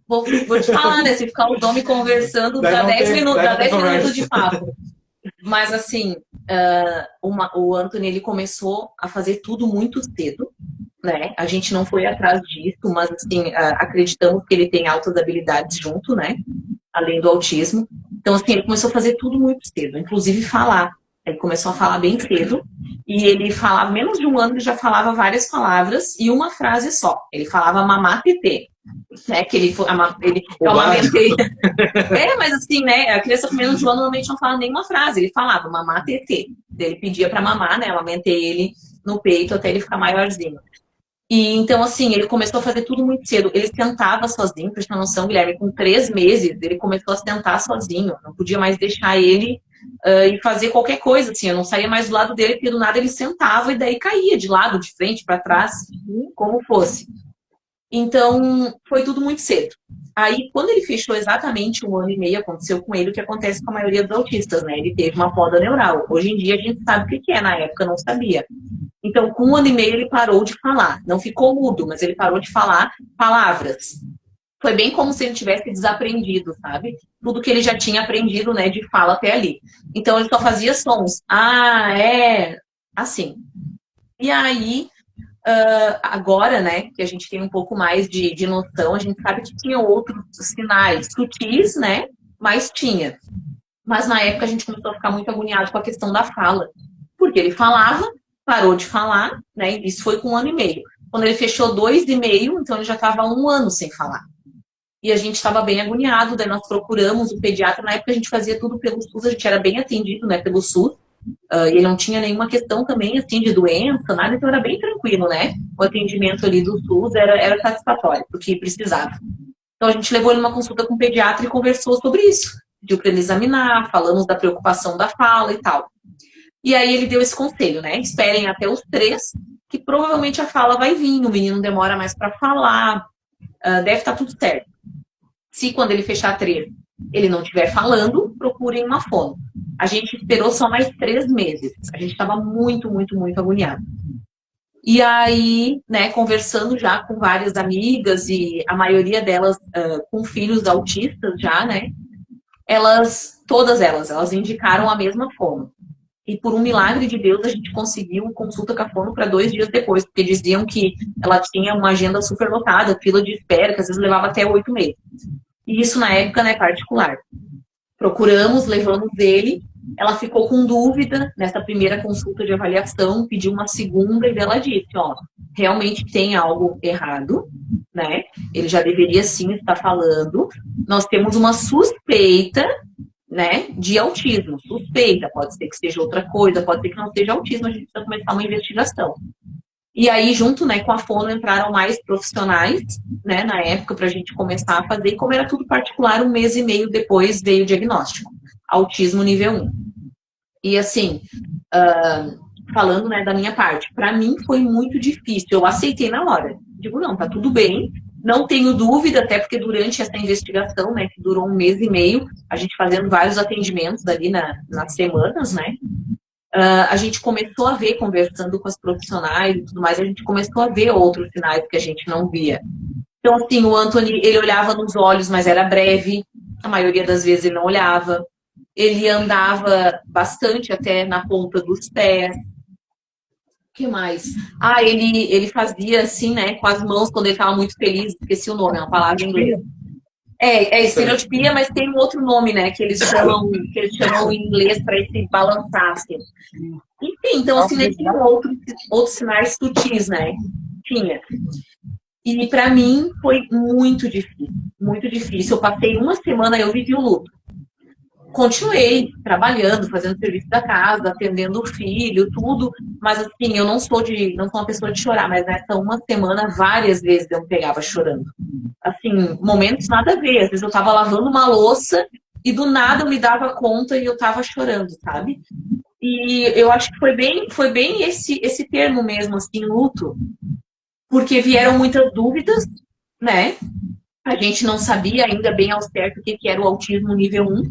Vou te falar, né? Se ficar os homens conversando, dá 10 minutos de papo. Mas assim, o Anthony, ele começou a fazer tudo muito cedo, né? A gente não foi atrás disso, mas assim, acreditamos que ele tem altas habilidades junto, né? Além do autismo. Então, assim, ele começou a fazer tudo muito cedo, inclusive falar. Ele começou a falar bem cedo, e ele falava, menos de um ano, ele já falava várias palavras e uma frase só. Ele falava mamá tetê, né? Que eu amamentei. Mas assim, né? A criança com menos de um ano normalmente não fala nenhuma frase. Ele falava mamá tetê. Ele pedia pra mamar, né? Eu amamentei ele no peito até ele ficar maiorzinho. E então, assim, ele começou a fazer tudo muito cedo. Ele sentava sozinho, pra ter uma noção, Guilherme, com 3 meses, ele começou a sentar sozinho. Não podia mais deixar ele e fazer qualquer coisa, assim. Eu não saía mais do lado dele, porque do nada ele sentava e daí caía de lado, de frente, para trás, como fosse. Então, foi tudo muito cedo. Aí, quando ele fechou exatamente 1 ano e meio, aconteceu com ele o que acontece com a maioria dos autistas, né? Ele teve uma poda neural. Hoje em dia, a gente sabe o que é. Na época, não sabia. Então, com 1 ano e meio, ele parou de falar. Não ficou mudo, mas ele parou de falar palavras. Foi bem como se ele tivesse desaprendido, sabe? Tudo que ele já tinha aprendido, né, de fala até ali. Então, ele só fazia sons. Assim. E aí, agora, né, que a gente tem um pouco mais de noção, a gente sabe que tinha outros sinais sutis, né, mas tinha. Mas na época a gente começou a ficar muito agoniado com a questão da fala. Porque ele falava, parou de falar, né, isso foi com 1 ano e meio. Quando ele fechou 2,5, então ele já estava 1 ano sem falar. E a gente estava bem agoniado, daí nós procuramos o pediatra, na época a gente fazia tudo pelo SUS, a gente era bem atendido, né, pelo SUS. Ele não tinha nenhuma questão também, assim, de doença, nada, então era bem tranquilo, né? O atendimento ali do SUS era satisfatório, porque precisava. Então a gente levou ele numa consulta com o pediatra e conversou sobre isso. Pediu para ele examinar, falamos da preocupação da fala e tal. E aí ele deu esse conselho, né? Esperem até os 3, que provavelmente a fala vai vir, o menino demora mais para falar, deve estar tudo certo. Se quando ele fechar 3, ele não estiver falando, procurem uma fono. A gente esperou só mais 3 meses. A gente estava muito, muito, muito agoniado. E aí, né, conversando já com várias amigas, e a maioria delas com filhos autistas já, né? Todas elas indicaram a mesma fono. E por um milagre de Deus, a gente conseguiu consulta com a fono para 2 dias depois, porque diziam que ela tinha uma agenda super lotada, fila de espera, que às vezes levava até 8 meses. E isso na época, né, particular. Procuramos, levamos ele, ela ficou com dúvida nessa primeira consulta de avaliação, pediu uma segunda e ela disse, ó, realmente tem algo errado, né? Ele já deveria sim estar falando. Nós temos uma suspeita, né, de autismo. Suspeita, pode ser que seja outra coisa, pode ser que não seja autismo, a gente precisa começar uma investigação. E aí, junto, né, com a fono, entraram mais profissionais, né, na época, para a gente começar a fazer. E como era tudo particular, 1 mês e meio depois veio o diagnóstico. Autismo nível 1. E assim, falando, né, da minha parte, para mim foi muito difícil. Eu aceitei na hora. Digo, não, tá tudo bem. Não tenho dúvida, até porque durante essa investigação, né, que durou 1 mês e meio, a gente fazendo vários atendimentos ali nas semanas, né, a gente começou a ver, conversando com as profissionais e tudo mais, a gente começou a ver outros sinais que a gente não via. Então, assim, o Anthony, ele olhava nos olhos, mas era breve, a maioria das vezes ele não olhava. Ele andava bastante até na ponta dos pés. O que mais? Ele fazia assim, né, com as mãos quando ele estava muito feliz, esqueci o nome, é uma palavra em inglês. É estereotipia, mas tem um outro nome, né, que eles chamam em inglês para esse balançar, assim. Enfim, então, assim, né, tinha outros sinais sutis, né? Tinha. E para mim foi muito difícil, muito difícil. Eu passei 1 semana, eu vivi o luto. Continuei trabalhando, fazendo serviço da casa, atendendo o filho, tudo, mas assim, eu não sou uma pessoa de chorar, mas nessa 1 semana, várias vezes eu me pegava chorando. Assim, momentos nada a ver, às vezes eu tava lavando uma louça e do nada eu me dava conta e eu tava chorando, sabe? E eu acho que foi bem esse termo mesmo, assim, luto, porque vieram muitas dúvidas, né? A gente não sabia ainda bem ao certo o que era o autismo nível 1.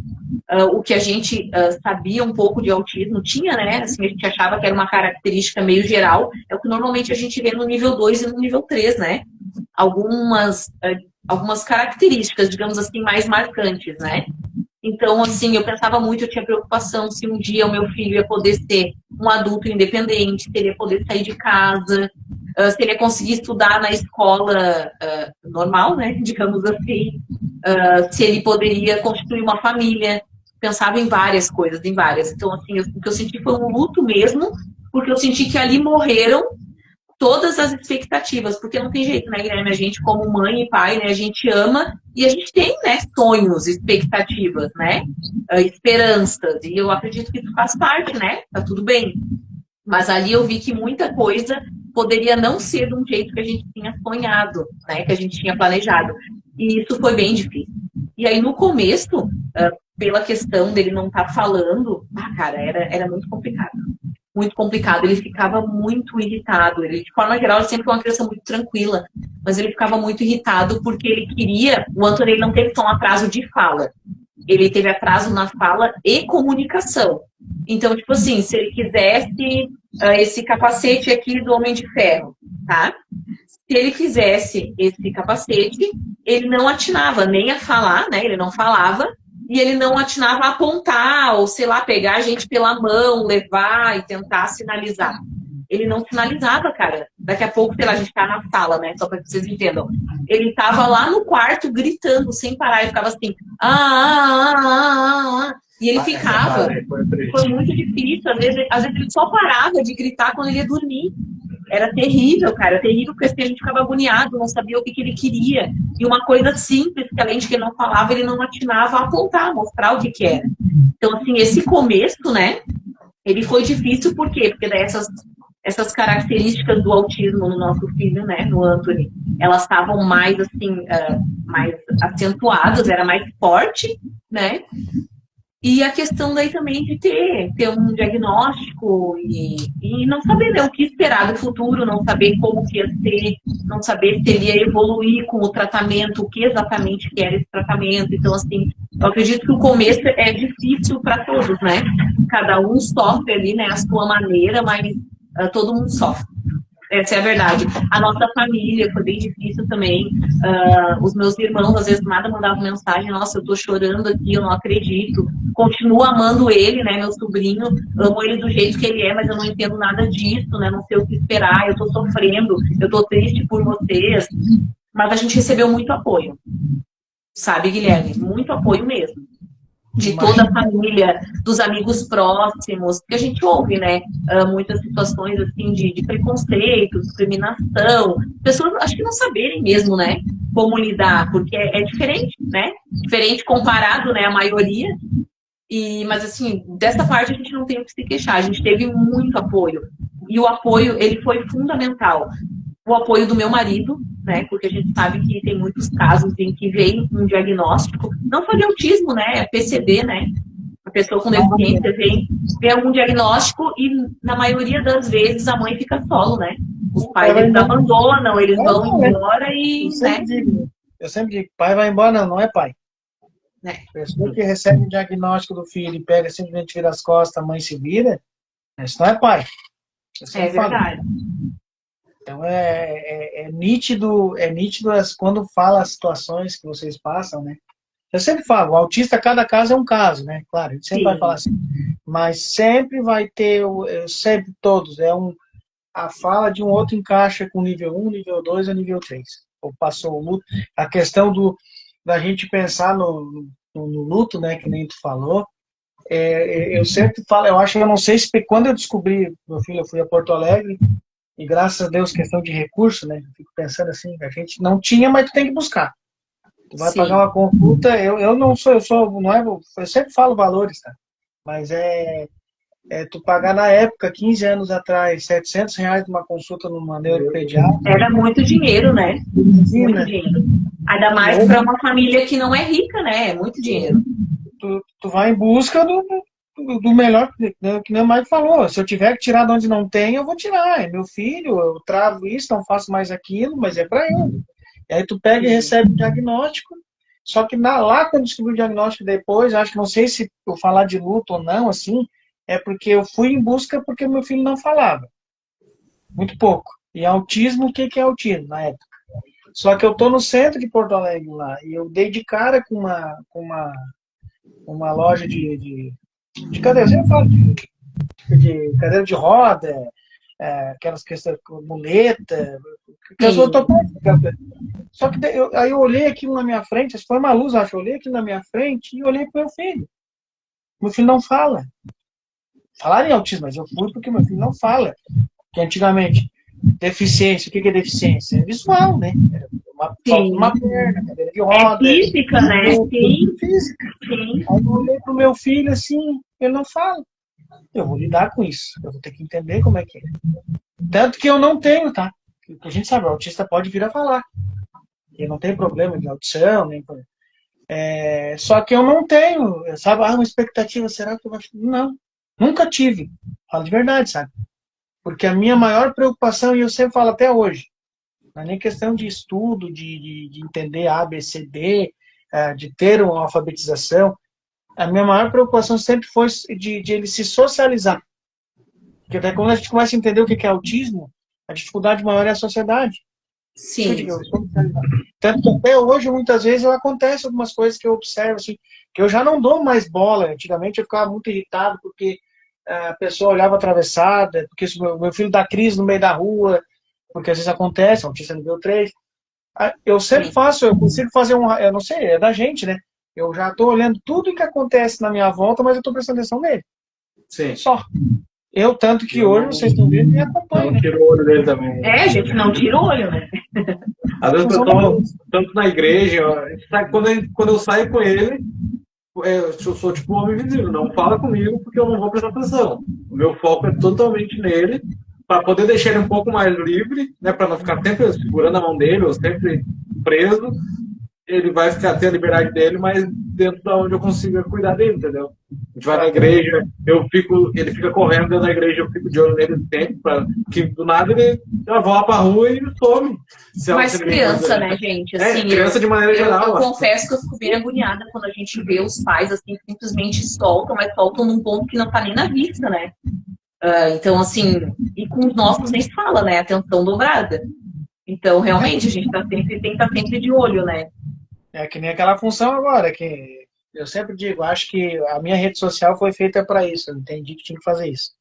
O que a gente sabia um pouco de autismo tinha, né? Assim, a gente achava que era uma característica meio geral. É o que normalmente a gente vê no nível 2 e no nível 3, né? Algumas características, digamos assim, mais marcantes, né? Então, assim, eu pensava muito, eu tinha preocupação se um dia o meu filho ia poder ser um adulto independente, se ele ia poder sair de casa, se ele ia conseguir estudar na escola normal, né, digamos assim, se ele poderia constituir uma família. Pensava em várias coisas, em várias. Então, assim, o que eu senti foi um luto mesmo, porque eu senti que ali morreram todas as expectativas, porque não tem jeito, né, Guilherme? A gente, como mãe e pai, né, a gente ama e a gente tem, né, sonhos, expectativas, né, esperanças, e eu acredito que isso faz parte, né, tá tudo bem. Mas ali eu vi que muita coisa poderia não ser de um jeito que a gente tinha sonhado, né, que a gente tinha planejado. E isso foi bem difícil. E aí, no começo, pela questão dele não estar falando, cara, era muito complicado. Muito complicado, ele ficava muito irritado. Ele, de forma geral, ele sempre foi uma criança muito tranquila, mas ele ficava muito irritado porque ele queria... O Anthony não teve só um atraso de fala, ele teve atraso na fala e comunicação. Então, tipo assim, se ele quisesse esse capacete aqui do Homem de Ferro, tá? Se ele fizesse esse capacete, ele não atinava nem a falar, né? Ele não falava, e ele não atinava a apontar, ou sei lá, pegar a gente pela mão, levar e tentar sinalizar. Ele não sinalizava, cara. Daqui a pouco, sei lá, a gente tá na sala, né? Só para que vocês entendam. Ele tava lá no quarto gritando sem parar e ficava assim, e ele ficava. Foi muito difícil. Às vezes ele só parava de gritar quando ele ia dormir. Era terrível, cara. Terrível, porque assim, a gente ficava agoniado, não sabia o que ele queria. E uma coisa simples, que além de que ele não falava, ele não atinava a apontar, mostrar o que era. Então, assim, esse começo, né, ele foi difícil, por quê? Porque daí essas características do autismo no nosso filho, né, no Anthony, elas estavam mais, assim, mais acentuadas, era mais forte, né? E a questão daí também de ter um diagnóstico e não saber, né, o que esperar do futuro, não saber como que ia ser, não saber se ele ia evoluir com o tratamento, o que exatamente que era esse tratamento. Então, assim, eu acredito que o começo é difícil para todos, né? Cada um sofre ali, né, a sua maneira, mas todo mundo sofre. Essa é a verdade. A nossa família foi bem difícil também. Os meus irmãos, às vezes, nada mandavam mensagem: nossa, eu tô chorando aqui, eu não acredito. Continuo amando ele, né, meu sobrinho. Amo ele do jeito que ele é, mas eu não entendo nada disso, né? Não sei o que esperar, eu tô sofrendo, eu tô triste por vocês. Mas a gente recebeu muito apoio, sabe, Guilherme? Muito apoio mesmo. De toda a família, dos amigos próximos, porque a gente ouve, né, muitas situações, assim, de preconceito, discriminação, pessoas, acho que não saberem mesmo, né, como lidar, porque é diferente, né, diferente comparado, né, à maioria, mas, assim, dessa parte a gente não tem o que se queixar, a gente teve muito apoio, e o apoio, ele foi fundamental. O apoio do meu marido, né? Porque a gente sabe que tem muitos casos em que vem um diagnóstico, não só de autismo, né? É PCD, né? A pessoa com deficiência vem algum diagnóstico e, na maioria das vezes, a mãe fica solo, né? Os pais, eles abandonam, eles vão embora e, Eu sempre digo, pai vai embora, não é pai. Né? A pessoa que recebe o diagnóstico do filho e pega, simplesmente vira as costas, a mãe se vira, isso não é pai. É verdade. Então é nítido quando fala as situações que vocês passam, né? Eu sempre falo, o autista, cada caso é um caso, né? Claro, a gente sempre vai falar assim. Mas sempre vai ter, sempre todos, a fala de um outro encaixa com nível 1, nível 2 ou nível 3. Ou passou o luto. A questão da gente pensar no luto, né? Que nem tu falou. Eu sempre falo, eu não sei se quando eu descobri meu filho, eu fui a Porto Alegre, e graças a Deus, questão de recurso, né? Eu fico pensando assim, a gente não tinha, mas tu tem que buscar. Tu vai pagar uma consulta, eu sempre falo valores, tá? Mas tu pagar na época, 15 anos atrás, R$ 700 uma consulta numa neuropediatra. Era muito dinheiro, né? Muito dinheiro. Ainda mais para uma família que não é rica, né? É muito dinheiro. Tu vai em busca do melhor, que nem o Mike falou. Se eu tiver que tirar de onde não tem, eu vou tirar. É meu filho, eu travo isso, não faço mais aquilo, mas é para ele. E aí tu pega e recebe o diagnóstico. Só que lá, quando eu descobri o diagnóstico depois, acho que não sei se eu falar de luto ou não, assim, é porque eu fui em busca porque meu filho não falava. Muito pouco. E autismo, o que é autismo na época? Só que eu tô no centro de Porto Alegre lá, e eu dei de cara com uma loja de cadeira, eu falo de cadeira de roda, aquelas questões com muleta, que eu tô só que aí eu olhei aquilo na minha frente, foi uma luz, acho, eu olhei aquilo na minha frente e olhei pro meu filho. Meu filho não fala. Falaram em autismo, mas eu fui porque meu filho não fala. Que antigamente, deficiência, o que é deficiência? É visual, né? Uma perna, cadeira de roda. É física, né? Sim. Física. Sim. Aí eu olhei pro meu filho assim, ele não fala. Eu vou lidar com isso. Eu vou ter que entender como é que é. Tanto que eu não tenho, tá? Porque a gente sabe, o autista pode vir a falar. Ele não tem problema de audição, nem só que eu não tenho, sabe? Uma expectativa, será que eu vou... Não, nunca tive. Falo de verdade, sabe? Porque a minha maior preocupação, e eu sempre falo até hoje, não é nem questão de estudo, de entender A, B, C, D, de ter uma alfabetização. A minha maior preocupação sempre foi de ele se socializar. Porque até quando a gente começa a entender o que é autismo, a dificuldade maior é a sociedade. Sim. Tanto que até hoje, muitas vezes, acontece algumas coisas que eu observo, assim, que eu já não dou mais bola. Antigamente eu ficava muito irritado porque a pessoa olhava atravessada, porque meu filho dá crise no meio da rua, porque às vezes acontece, autista nível 3. Eu sempre eu consigo fazer eu não sei, é da gente, né? Eu já estou olhando tudo que acontece na minha volta, mas eu estou prestando atenção nele. Sim. Só. Tanto que hoje, vocês estão vendo, me acompanham. Não tira o olho dele também. A gente não tira o olho, né? Às vezes eu estou tanto na igreja, quando eu saio com ele, eu sou tipo um homem invisível, não fala comigo porque eu não vou prestar atenção. O meu foco é totalmente nele, para poder deixar ele um pouco mais livre, né, para não ficar sempre segurando a mão dele ou sempre preso. Ele vai ficar tendo a liberdade dele, mas dentro da onde eu consiga cuidar dele, entendeu? A gente vai na igreja, ele fica correndo dentro da igreja, eu fico de olho nele sempre, que do nada ele já volta pra rua e some. Mas criança, né, gente? Assim, criança de maneira geral. Eu confesso que eu fico bem agoniada quando a gente vê os pais, assim, simplesmente soltam, mas soltam num ponto que não tá nem na vista, né? Então, assim, e com os nossos nem se fala, né? Atenção dobrada. Então, realmente, a gente tem que estar sempre de olho, né? É que nem aquela função agora, que eu sempre digo, acho que a minha rede social foi feita para isso, eu entendi que tinha que fazer isso.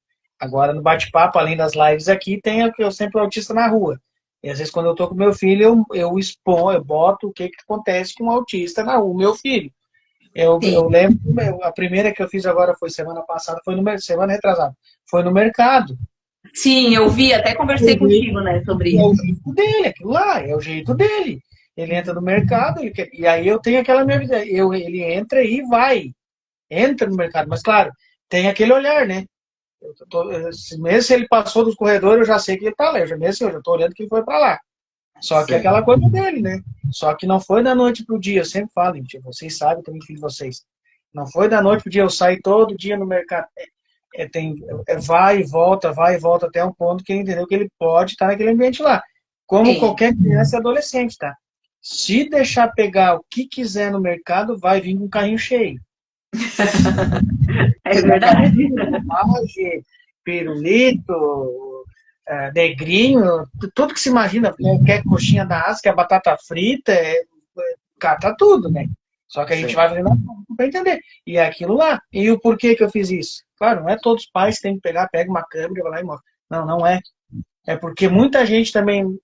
Agora, no bate-papo, além das lives aqui, tem o que eu sempre autista na rua. E às vezes, quando eu tô com meu filho, eu exponho, eu boto o que acontece com o autista na rua, o meu filho. Eu lembro, a primeira que eu fiz agora foi semana passada, semana retrasada, foi no mercado. Sim, eu vi, até conversei contigo, né, sobre É o isso. jeito dele, aquilo lá, é o jeito dele. Ele entra no mercado, e aí eu tenho aquela minha vida. Ele entra e vai. Entra no mercado. Mas, claro, tem aquele olhar, né? Mesmo se ele passou dos corredores, eu já sei que ele tá lá. Eu já tô olhando que ele foi para lá. Só que Sim. aquela coisa dele, né? Só que não foi da noite pro dia. Eu sempre falo, gente, vocês sabem, também filho de vocês. Não foi da noite pro dia. Eu saí todo dia no mercado. Vai e volta até um ponto que ele entendeu que ele pode estar naquele ambiente lá. Como Sim. qualquer criança e adolescente, tá? Se deixar pegar o que quiser no mercado, vai vir com um carrinho cheio. É verdade. Bolacha, pirulito, negrinho, tudo que se imagina, né? Quer coxinha da asa, quer batata frita, cata tudo, né? Só que a gente Sim. vai fazendo para entender. E é aquilo lá. E o porquê que eu fiz isso? Claro, não é todos os pais que têm que pega uma câmera e vai lá e mostra. Não, não é. É porque muita gente também,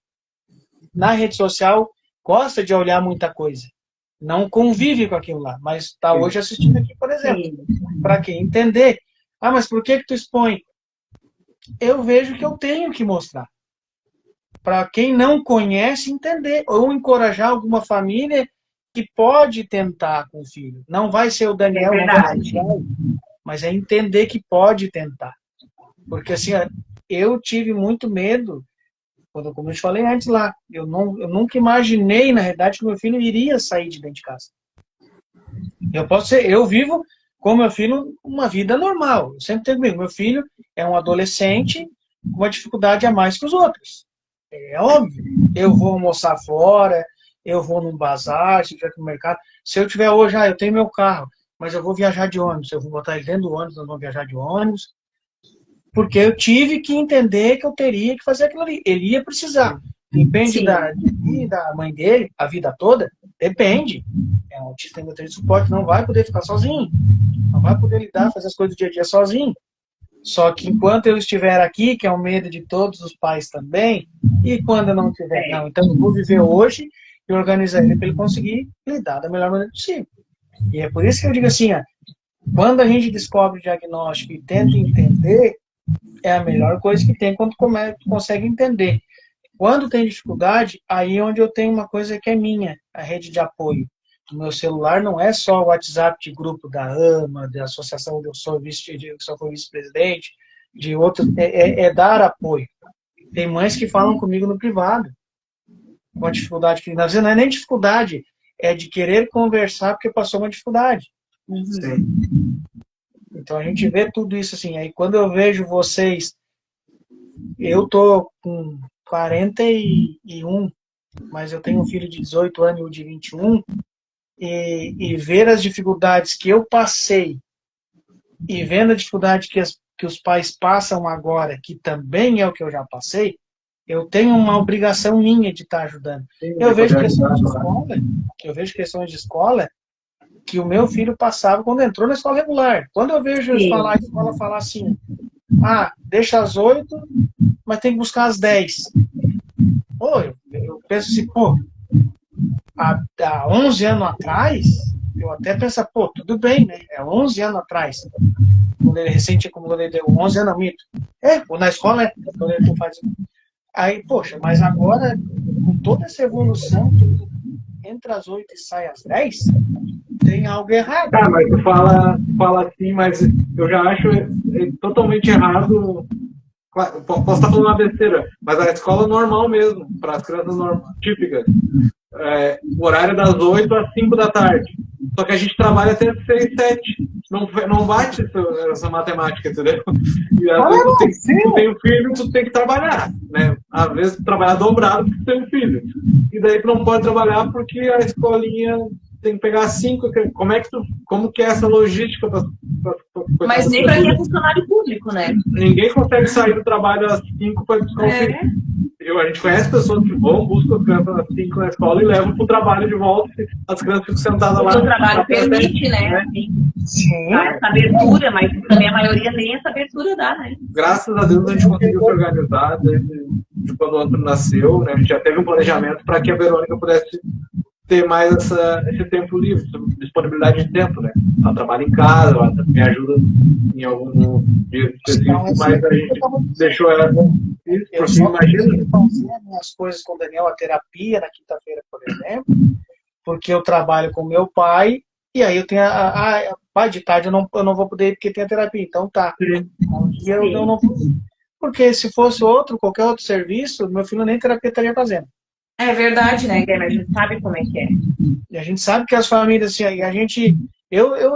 na rede social, gosta de olhar muita coisa. Não convive com aquilo lá. Mas está hoje assistindo aqui, por exemplo. Para quem entender. Ah, mas por que tu expõe? Eu vejo que eu tenho que mostrar. Para quem não conhece, entender. Ou encorajar alguma família que pode tentar com o filho. Não vai ser o Daniel, não vai ser o mas é entender que pode tentar. Porque assim, eu tive muito medo, como eu te falei antes lá, eu nunca imaginei, na realidade, que meu filho iria sair de dentro de casa. Eu vivo com meu filho uma vida normal. Eu sempre tenho comigo. Meu filho é um adolescente com uma dificuldade a mais que os outros. É óbvio. Eu vou almoçar fora, eu vou num bazar, se tiver no mercado. Se eu tiver hoje, eu tenho meu carro, mas eu vou viajar de ônibus. Eu vou botar ele dentro do ônibus, nós vamos viajar de ônibus. Porque eu tive que entender que eu teria que fazer aquilo ali. Ele ia precisar. Depende da mãe dele, a vida toda? Depende. É um autista em de suporte, não vai poder ficar sozinho. Não vai poder lidar, fazer as coisas do dia a dia sozinho. Só que enquanto eu estiver aqui, que é o medo de todos os pais também, e quando eu não tiver, não, então eu vou viver hoje e organizar ele para ele conseguir lidar da melhor maneira possível. E é por isso que eu digo assim, quando a gente descobre o diagnóstico e tenta entender, é a melhor coisa que tem quando consegue entender. Quando tem dificuldade, aí é onde eu tenho uma coisa que é minha, a rede de apoio. O meu celular não é só o WhatsApp de grupo da AMA, da associação onde eu sou vice-presidente, de outros, é dar apoio. Tem mães que falam comigo no privado, com a dificuldade que, às vezes não é nem dificuldade, é de querer conversar porque passou uma dificuldade. Sim. Então a gente vê tudo isso assim. Aí quando eu vejo vocês, eu tô com 41, mas eu tenho um filho de 18 anos e um de 21, e ver as dificuldades que eu passei e vendo a dificuldade que os pais passam agora, que também é o que eu já passei, eu tenho uma obrigação minha de estar ajudando. Eu vejo questões de escola que o meu filho passava quando entrou na escola regular. Quando eu vejo a escola falar assim, deixa às 8, mas tem que buscar às 10. Eu penso assim, há 11 anos atrás, eu até penso, tudo bem, né? É 11 anos atrás. Quando ele quando ele deu 11 anos, mito. Na escola, quando ele faz. Aí, mas agora, com toda essa evolução, entra às 8 e sai às 10, tem algo errado. Mas tu fala assim, mas eu já acho totalmente errado. Posso estar falando uma besteira, mas a escola normal mesmo, para as crianças típicas. O horário é das 8 às 5 da tarde. Só que a gente trabalha até 6, 7. Não bate essa matemática, entendeu? E às vezes tu tem um filho, tu tem que trabalhar, né? Às vezes trabalhar dobrado porque tu tem um filho. E daí tu não pode trabalhar porque a escolinha tem que pegar 5. Como que é essa logística? Mas nem para quem é funcionário público, né? Ninguém consegue sair do trabalho às 5 para buscar o filho. A gente conhece pessoas que vão, buscam as crianças às 5 na escola e levam para o trabalho de volta. As crianças ficam sentadas lá. O trabalho permite, né? Sim. Essa abertura, mas também a maioria nem essa abertura dá, né? Graças a Deus a gente conseguiu se organizar de quando o Antônio nasceu, né? A gente já teve um planejamento para que a Verônica pudesse ter mais esse tempo livre, disponibilidade de tempo, né? Ela trabalha em casa, ela me ajuda em algum dia específico, mas a gente deixou ela. Eu só imagino fazer as coisas com o Daniel, a terapia na quinta-feira, por exemplo, porque eu trabalho com meu pai, e aí eu tenho pai, de tarde eu não vou poder ir porque tem a terapia, então tá. Um dia eu não vou. Porque se fosse qualquer outro serviço, meu filho nem terapia estaria fazendo. É verdade, né, Guilherme? A gente sabe como é que é. E a gente sabe que as famílias, assim,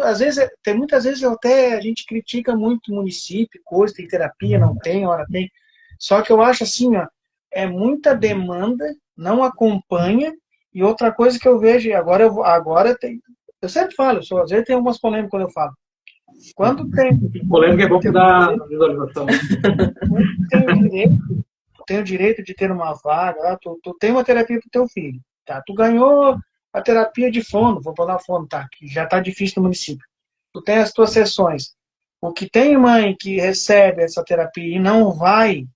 às vezes, muitas vezes a gente critica muito o município, coisa, tem terapia, não tem, hora tem. Só que eu acho assim, ó, é muita demanda, não acompanha, e outra coisa que eu vejo, e agora eu sempre falo, às vezes tem umas polêmicas quando eu falo. Quando tem... Polêmica é bom que dá visualização. Tem o direito de ter uma vaga, tu tem uma terapia para o teu filho, tá? Tu ganhou a terapia de fono, vou falar fono, tá? Que já tá difícil no município. Tu tem as tuas sessões. O que tem mãe que recebe essa terapia e não vai,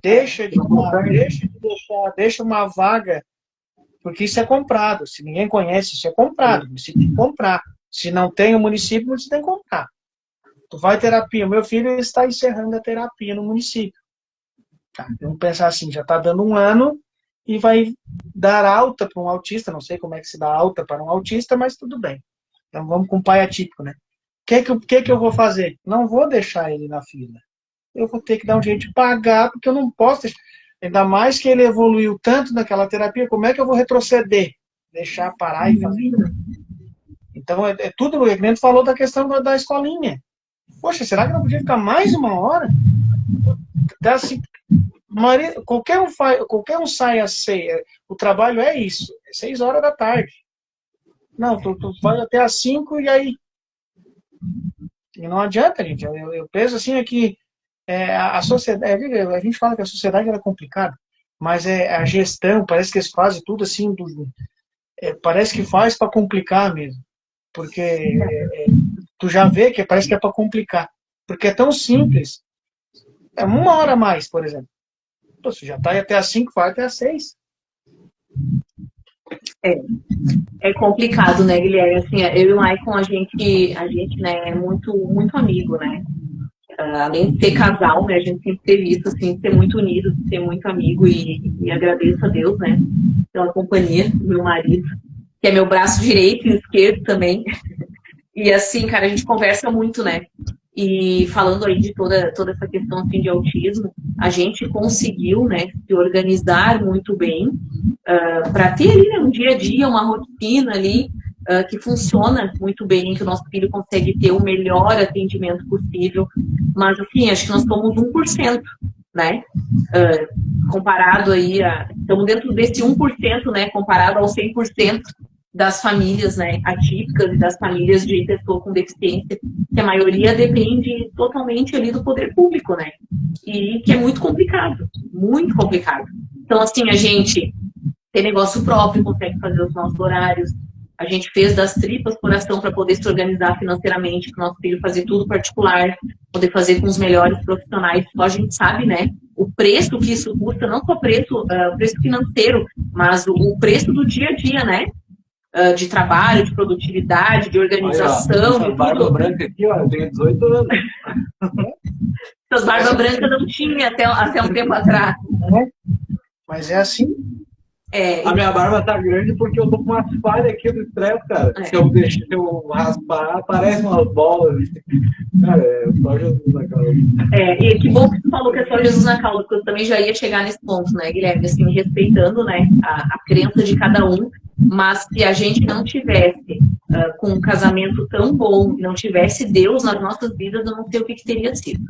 deixa uma vaga, porque isso é comprado. Se ninguém conhece, isso é comprado. Você tem que comprar. Se não tem o município, você tem que comprar. Tu vai terapia. Meu filho está encerrando a terapia no município. Tá, vamos pensar assim, já está dando 1 ano e vai dar alta para um autista, não sei como é que se dá alta para um autista, mas tudo bem. Então vamos com o pai atípico, né? O que eu vou fazer? Não vou deixar ele na fila. Eu vou ter que dar um jeito de pagar, porque eu não posso deixar. Ainda mais que ele evoluiu tanto naquela terapia, como é que eu vou retroceder? Deixar parar e fazer? Então é tudo, o Regnento falou da questão da escolinha. Poxa, será que não podia ficar mais 1 hora? Assim, qualquer um sai às 6. O trabalho é isso, é 6 horas da tarde. Não, tu vai até às 5 e aí. E não adianta, gente. Eu penso assim que a sociedade. A gente fala que a sociedade era complicada, mas a gestão, parece que eles fazem tudo assim. Parece que faz para complicar mesmo. Porque tu já vê que parece que é para complicar. Porque é tão simples. É 1 hora a mais, por exemplo. Você já está até às 5, vai até às 6. É complicado, né, Guilherme? Assim, eu e o Maicon, a gente né, é muito, muito amigo, né? Além de ser casal, né, a gente sempre teve isso, assim, de ser muito unido, de ser muito amigo, e agradeço a Deus, né, pela companhia do meu marido, que é meu braço direito e esquerdo também. E assim, cara, a gente conversa muito, né? E falando aí de toda essa questão assim, de autismo, a gente conseguiu, né, se organizar muito bem para ter ali, né, um dia a dia, uma rotina ali que funciona muito bem, que o nosso filho consegue ter o melhor atendimento possível. Mas, assim, acho que nós somos 1%, né? Comparado aí estamos dentro desse 1%, né, comparado ao 100% das famílias, né, atípicas e das famílias de pessoa com deficiência, que a maioria depende totalmente ali do poder público, né, e que é muito complicado, muito complicado. Então, assim, a gente tem negócio próprio, consegue fazer os nossos horários, a gente fez das tripas coração para poder se organizar financeiramente, para o nosso filho fazer tudo particular, poder fazer com os melhores profissionais, só a gente sabe, né, o preço que isso custa, não só o preço financeiro, mas o preço do dia a dia, né, de trabalho, de produtividade, de organização. Olha, barba branca aqui, ó, eu tenho 18 anos. Essas barbas brancas não tinha até um tempo atrás. Mas é assim. A minha barba tá grande porque eu tô com umas falhas aqui do estresse, cara. Se eu raspar, aparece umas bolas. Cara, é só Jesus na causa. E que bom que tu falou que é só Jesus na causa, porque eu também já ia chegar nesse ponto, né, Guilherme? Assim, respeitando, né, a crença de cada um, mas se a gente não tivesse com um casamento tão bom, não tivesse Deus nas nossas vidas, eu não sei o que teria sido.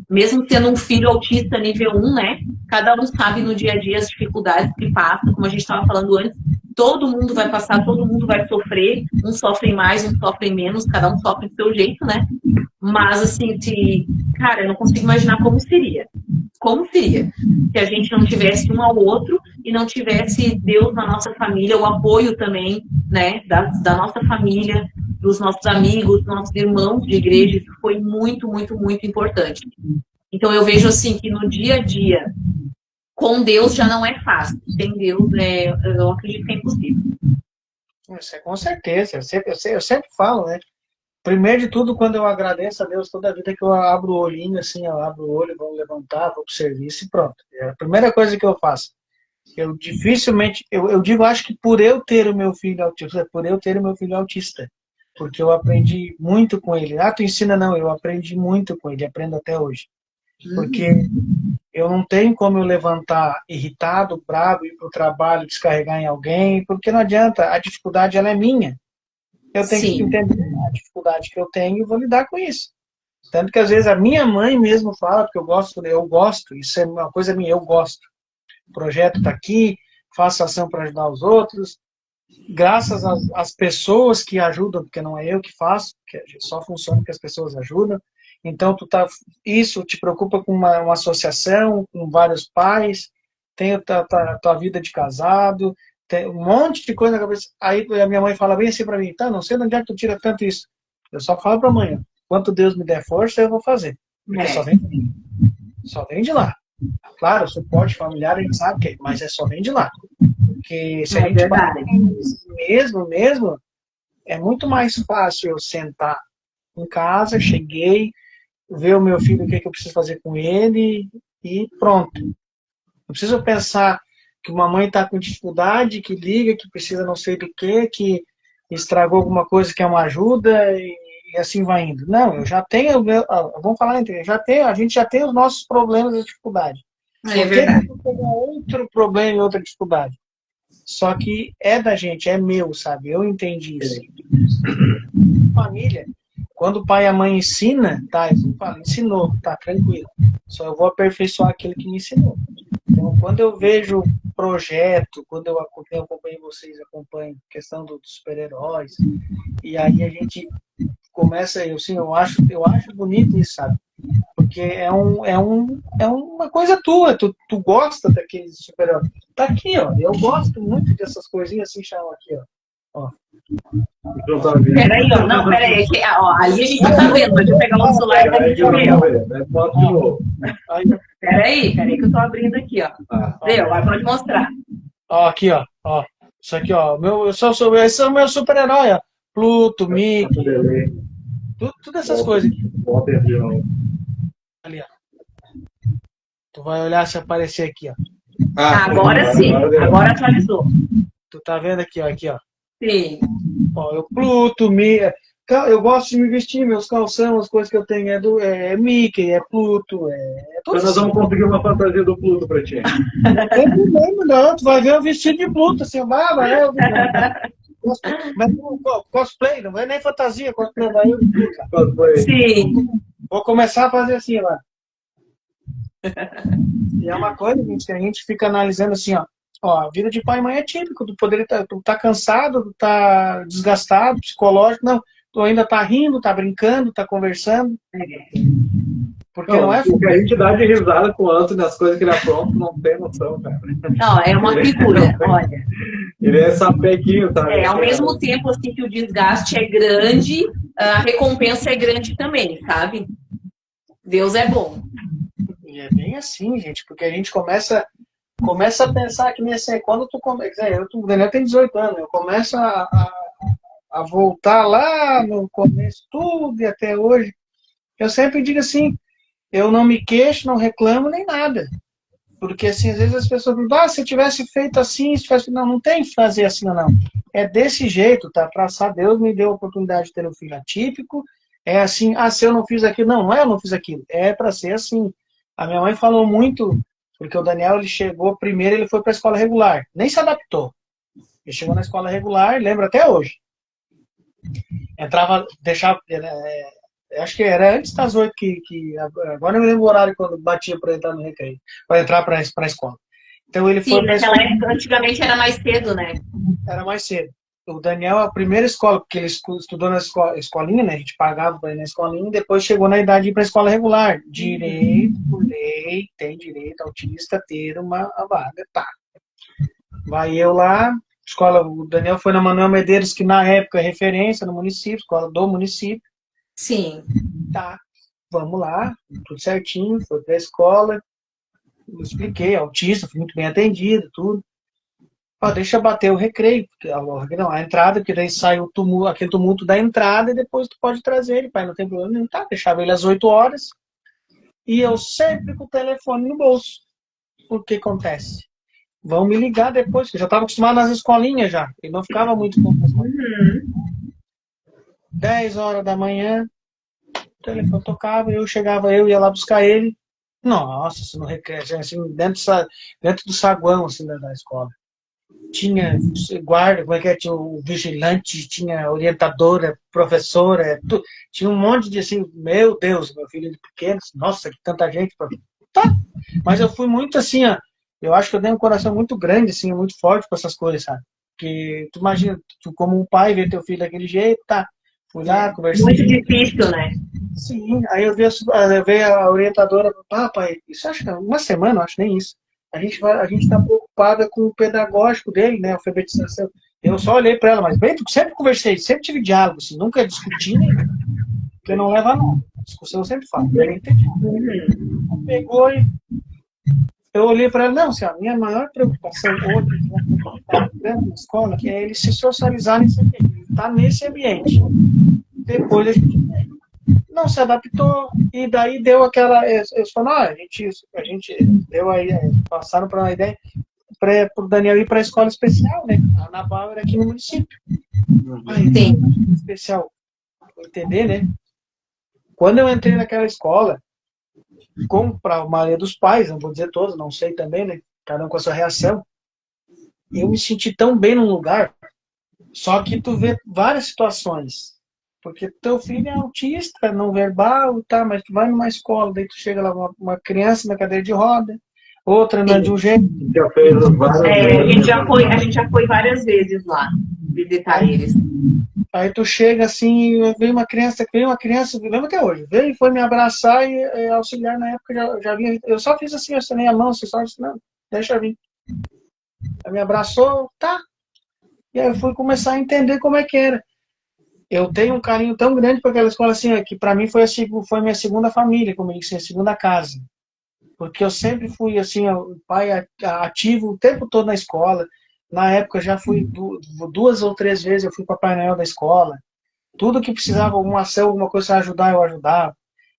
Mesmo sendo um filho autista nível 1, né, cada um sabe no dia a dia as dificuldades que passa, como a gente estava falando antes, todo mundo vai passar, todo mundo vai sofrer, uns sofrem mais, uns sofrem menos, cada um sofre do seu jeito, né? Mas, assim, cara, eu não consigo imaginar como seria. Como seria se a gente não tivesse um ao outro e não tivesse Deus na nossa família, o apoio também, né, da nossa família, dos nossos amigos, dos nossos irmãos de igreja. Isso foi muito, muito, muito importante. Então, eu vejo, assim, que no dia a dia, com Deus já não é fácil. Sem Deus, eu acredito que é impossível. Isso é com certeza. Eu sempre falo, né? Primeiro de tudo, quando eu agradeço a Deus toda a vida que eu abro o olhinho, assim, eu abro o olho, vou levantar, vou pro serviço e pronto. É a primeira coisa que eu faço. Eu dificilmente, eu digo, acho que por eu ter o meu filho autista, porque eu aprendi muito com ele. Ah, tu ensina? Não, eu aprendi muito com ele, aprendo até hoje. Porque eu não tenho como eu levantar irritado, bravo, ir para o trabalho, descarregar em alguém, porque não adianta, a dificuldade ela é minha. Eu tenho que entender a dificuldade que eu tenho e vou lidar com isso. Tanto que às vezes a minha mãe mesmo fala, porque eu gosto, isso é uma coisa minha, eu gosto. O projeto está aqui, faço ação para ajudar os outros, graças às pessoas que ajudam, porque não é eu que faço, que só funciona porque as pessoas ajudam. Então, isso te preocupa com uma associação, com vários pais, tem a tua vida de casado, tem um monte de coisa na cabeça. Aí a minha mãe fala bem assim para mim, tá, não sei de onde é que tu tira tanto isso. Eu só falo para a mãe, quanto Deus me der força, eu vou fazer. Porque só vem de lá. Claro, o suporte familiar a gente sabe que é, mas só vem de lá. Porque se a gente mesmo, é muito mais fácil eu sentar em casa, cheguei, ver o meu filho, o que eu preciso fazer com ele e pronto. Não preciso pensar que uma mãe está com dificuldade, que liga, que precisa não sei do que estragou alguma coisa que é uma ajuda e assim vai indo. Não, eu já tenho, vamos falar entre a gente já tem os nossos problemas e dificuldade. É verdade. Eu tenho outro problema e outra dificuldade. Só que é da gente, é meu, sabe? Eu entendi isso. Família, quando o pai e a mãe ensina, tá? Ensinou, tá tranquilo. Só eu vou aperfeiçoar aquilo que me ensinou. Então, quando eu vejo projeto, quando eu acompanho vocês, acompanho questão dos super-heróis, e aí a gente começa, eu acho bonito isso, sabe? Porque é uma coisa tua, tu gosta daqueles super-heróis. Tá aqui, ó, eu gosto muito dessas coisinhas assim, chamam aqui, ó. Peraí, ó, não, peraí, ali a gente não tá vendo, deixa eu pegar o celular pra gente ver. Peraí que eu tô abrindo aqui, ó. Deu, agora pode mostrar. Ó, aqui, ó. Isso aqui, ó. Esse é o meu super-herói, ó. Pluto, Mickey. Tudo essas coisas aqui. Ali, ó. Tu vai olhar se aparecer aqui, ó. Agora sim, agora atualizou. Tu tá vendo aqui, ó. Aqui, ó. Sim. Ó, eu Pluto, Mickey. Eu gosto de me vestir, meus calção, as coisas que eu tenho é Mickey, é Pluto, Então nós vamos conseguir uma fantasia do Pluto pra ti. Não tem problema, não. Tu vai ver o vestido de Pluto, assim, né? Mas cosplay, não é nem fantasia, cosplay, vai eu de Pluto. Cosplay. Sim. Vou começar a fazer assim, lá. E é uma coisa, gente, que a gente fica analisando assim, ó. A vida de pai e mãe é típico, tu tá cansado, tu tá desgastado, psicológico, não. Tu ainda tá rindo, tá brincando, tá conversando. Porque não é... O que a gente dá de risada com o Anthony nas coisas que ele apronta, não tem noção, cara. Não, é uma figura, olha. Ele é sapequinho, tá? Ao mesmo tempo assim que o desgaste é grande, a recompensa é grande também, sabe? Deus é bom. E é bem assim, gente, porque a gente começa a pensar que nem assim, quando o Daniel tem 18 anos, eu começo a voltar lá no começo, tudo e até hoje. Eu sempre digo assim, eu não me queixo, não reclamo nem nada. Porque assim, às vezes as pessoas dizem, se eu tivesse feito assim, se tivesse... Não tem que fazer assim, não. É desse jeito, tá? Traçar, Deus me deu a oportunidade de ter um filho atípico. É assim, se eu não fiz aquilo, não é eu não fiz aquilo. É para ser assim. A minha mãe falou muito, porque o Daniel, ele chegou primeiro, ele foi para a escola regular. Nem se adaptou. Ele chegou na escola regular, lembro até hoje. Entrava, deixava... acho que era antes das 8 agora eu me lembro o horário quando batia para entrar no recreio, para entrar para a escola. Então ele Sim, foi para a naquela escola, época, antigamente era mais cedo, né? era mais cedo. O Daniel, a primeira escola, porque ele estudou na escolinha, né? A gente pagava para ir na escolinha, e depois chegou na idade de ir para a escola regular. Direito, por lei, tem direito autista ter uma vaga, tá. Vai eu lá, escola, o Daniel foi na Manuel Medeiros, que na época é referência no município, escola do município, Sim. tá. Vamos lá, tudo certinho, foi para a escola, eu expliquei, autista, fui muito bem atendido, tudo. Ó, deixa bater o recreio, porque, não, a entrada, porque daí sai o tumulto, aquele tumulto da entrada e depois tu pode trazer ele, pai, não tem problema nenhum, tá? Deixava ele às 8 horas e eu sempre com o telefone no bolso. O que acontece? Vão me ligar depois, que eu já estava acostumado nas escolinhas já, e não ficava muito bom. 10 horas da manhã, o telefone tocava, eu chegava, eu ia lá buscar ele. Nossa, se não recreio, assim, dentro do saguão assim, da escola. Tinha guarda, como é que é? Tinha o vigilante, tinha orientadora, professora, tinha um monte de assim, meu Deus, meu filho pequeno, nossa, que tanta gente. Tá, mas eu fui muito assim, ó, eu acho que eu dei um coração muito grande, assim, muito forte com essas coisas, sabe? Que tu imagina, tu como um pai vê teu filho daquele jeito, tá, fui lá, conversei. Muito difícil, né? Sim, aí eu vi a orientadora, pai, isso acho que é uma semana, acho nem isso. A gente está preocupada com o pedagógico dele, né, a alfabetização. Eu só olhei para ela, mas bem, sempre conversei, sempre tive diálogo, assim, nunca discuti, nem, porque não leva a nada. Discussão eu sempre falo, eu entendi. Pegou e eu olhei para ela, não, assim, a minha maior preocupação hoje, né, na escola, que é ele se socializar nesse ambiente, ele está nesse ambiente. Depois a gente não se adaptou, e daí deu aquela. Eles falaram, a gente deu aí, passaram para uma ideia para o Daniel ir para a escola especial, né? A Ana Bauer aqui no município. Aí, Sim. especial, entender, né? Quando eu entrei naquela escola, como para a maioria dos pais, não vou dizer todos, não sei também, né? Cada um com a sua reação, eu me senti tão bem num lugar, só que tu vê várias situações. Porque teu filho é autista, não verbal, tá, mas tu vai numa escola, daí tu chega lá, uma criança na cadeira de roda, outra andando de um jeito. Já fez várias A vezes. gente já foi várias vezes lá visitar eles. Aí tu chega assim, veio uma criança, me lembro até hoje, veio e foi me abraçar e auxiliar na época, já vinha, eu só fiz assim, eu assinei a mão, assim, só disse, não, deixa eu vir. Aí me abraçou, tá. E aí eu fui começar a entender como é que era. Eu tenho um carinho tão grande por aquela escola, assim, que para mim foi minha segunda família, como eu disse, a segunda casa. Porque eu sempre fui, assim, o pai ativo o tempo todo na escola. Na época, já fui 2 ou 3 vezes, eu fui Papai Noel da escola. Tudo que precisava, alguma ação, alguma coisa para ajudar, eu ajudava.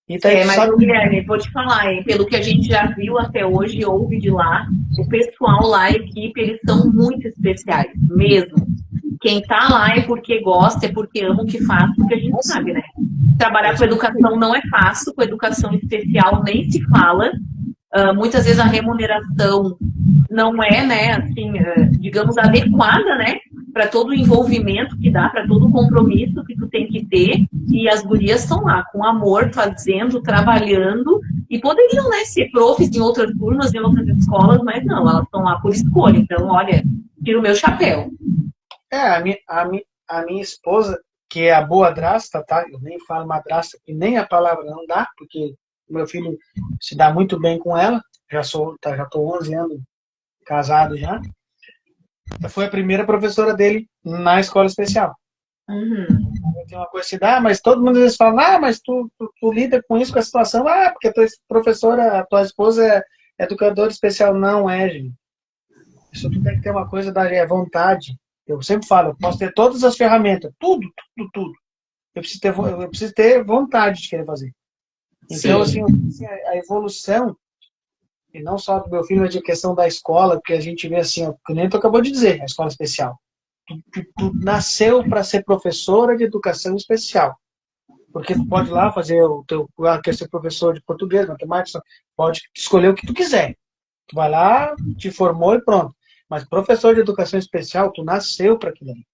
E daí, tu Mas, sabe, Guilherme, vou te falar, hein, pelo que a gente já viu até hoje e ouve de lá, o pessoal lá, a equipe, eles são muito especiais, mesmo. Quem tá lá é porque gosta, é porque ama o que faz, porque a gente sabe, né? Trabalhar com educação não é fácil, com educação especial nem se fala. Muitas vezes a remuneração não é, né, assim, digamos, adequada, né, para todo o envolvimento que dá, para todo o compromisso que tu tem que ter, e as gurias estão lá com amor, fazendo, trabalhando, e poderiam, né, ser profs em outras turmas, em outras escolas, mas não, elas estão lá por escolha. Então, olha, tiro o meu chapéu. a minha esposa, que é a boa drasta, tá? Eu nem falo madrasta, e nem a palavra não dá, porque meu filho se dá muito bem com ela. Já tô 11 anos casado já. Foi a primeira professora dele na escola especial. Tem uma coisa assim, mas todo mundo às vezes fala, mas tu lida com isso, com a situação, porque a tua professora, a tua esposa é educadora especial. Não é, gente. Isso tu tem que ter uma coisa da vontade. Eu sempre falo, eu posso ter todas as ferramentas, tudo. Eu preciso ter vontade de querer fazer. Então, assim, a evolução, e não só do meu filho, mas de questão da escola, porque a gente vê assim, que nem tu acabou de dizer, a escola especial. Tu nasceu para ser professora de educação especial. Porque tu pode ir lá fazer quer ser professor de português, matemática, pode escolher o que tu quiser. Tu vai lá, te formou e pronto. Mas professor de educação especial, tu nasceu para aquilo ali.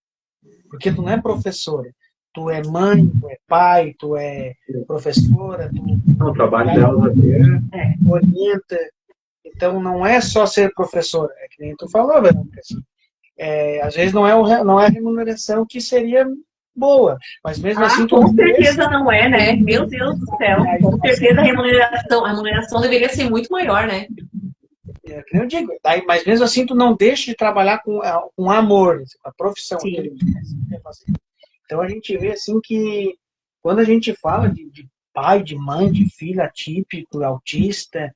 Porque tu não é professora. Tu é mãe, tu é pai, tu é professora, O trabalho delas aqui orienta. Então, não é só ser professor, é que nem tu falou, Verônica, assim, às vezes não é a remuneração que seria boa, mas mesmo assim... Com certeza não é, né? Meu Deus do céu, com certeza a remuneração deveria ser muito maior, né? É que nem eu digo, mas mesmo assim tu não deixa de trabalhar com amor, com a profissão. Então a gente vê assim que quando a gente fala de pai, de mãe, de filho atípico, autista,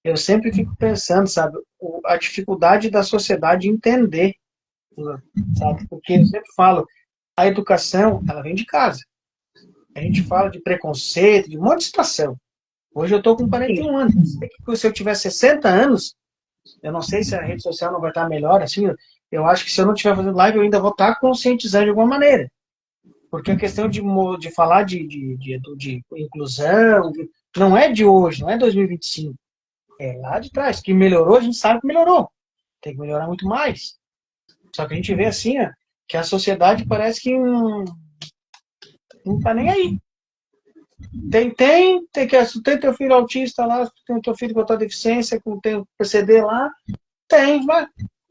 eu sempre fico pensando, sabe, a dificuldade da sociedade entender, sabe, porque eu sempre falo, a educação, ela vem de casa. A gente fala de preconceito, de um monte de situação. Hoje eu estou com 41 anos. Se eu tiver 60 anos, eu não sei se a rede social não vai estar melhor, assim, eu acho que se eu não estiver fazendo live, eu ainda vou estar conscientizando de alguma maneira. Porque a questão de falar de inclusão não é de hoje, não é 2025. É lá de trás. Que melhorou, a gente sabe que melhorou. Tem que melhorar muito mais. Só que a gente vê assim, ó, que a sociedade parece que não tá nem aí. Tem teu filho autista lá, tem teu filho com a tua deficiência, tem o PCD lá, tem, vai.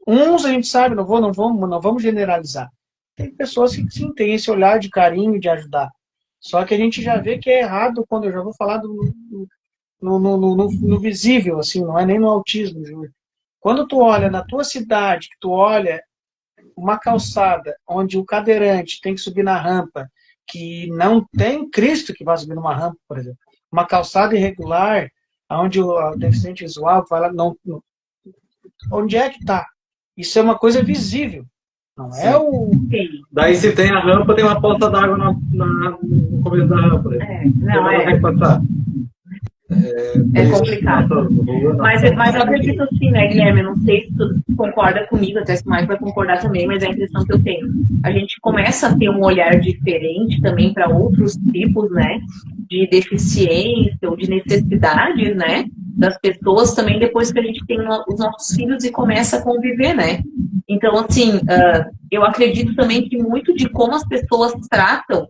Uns a gente sabe, não vamos generalizar. Tem pessoas que sim, tem esse olhar de carinho, de ajudar. Só que a gente já vê que é errado quando eu já vou falar no visível, assim, não é nem no autismo, Júlio. Quando tu olha na tua cidade, que tu olha uma calçada onde o cadeirante tem que subir na rampa, que não tem Cristo que vai subir numa rampa, por exemplo. Uma calçada irregular, onde o deficiente visual vai lá, onde é que está? Isso é uma coisa visível. Não é o... Daí se tem a rampa, tem uma poça d'água no começo da rampa. Não é. Passar. É complicado. Mas eu acredito assim, né, Guilherme? Eu não sei se tu concorda comigo, até se o Mike vai concordar também, mas é a impressão que eu tenho. A gente começa a ter um olhar diferente também para outros tipos, né, de deficiência ou de necessidades, né, das pessoas também depois que a gente tem os nossos filhos e começa a conviver, né? Então, assim, eu acredito também que muito de como as pessoas tratam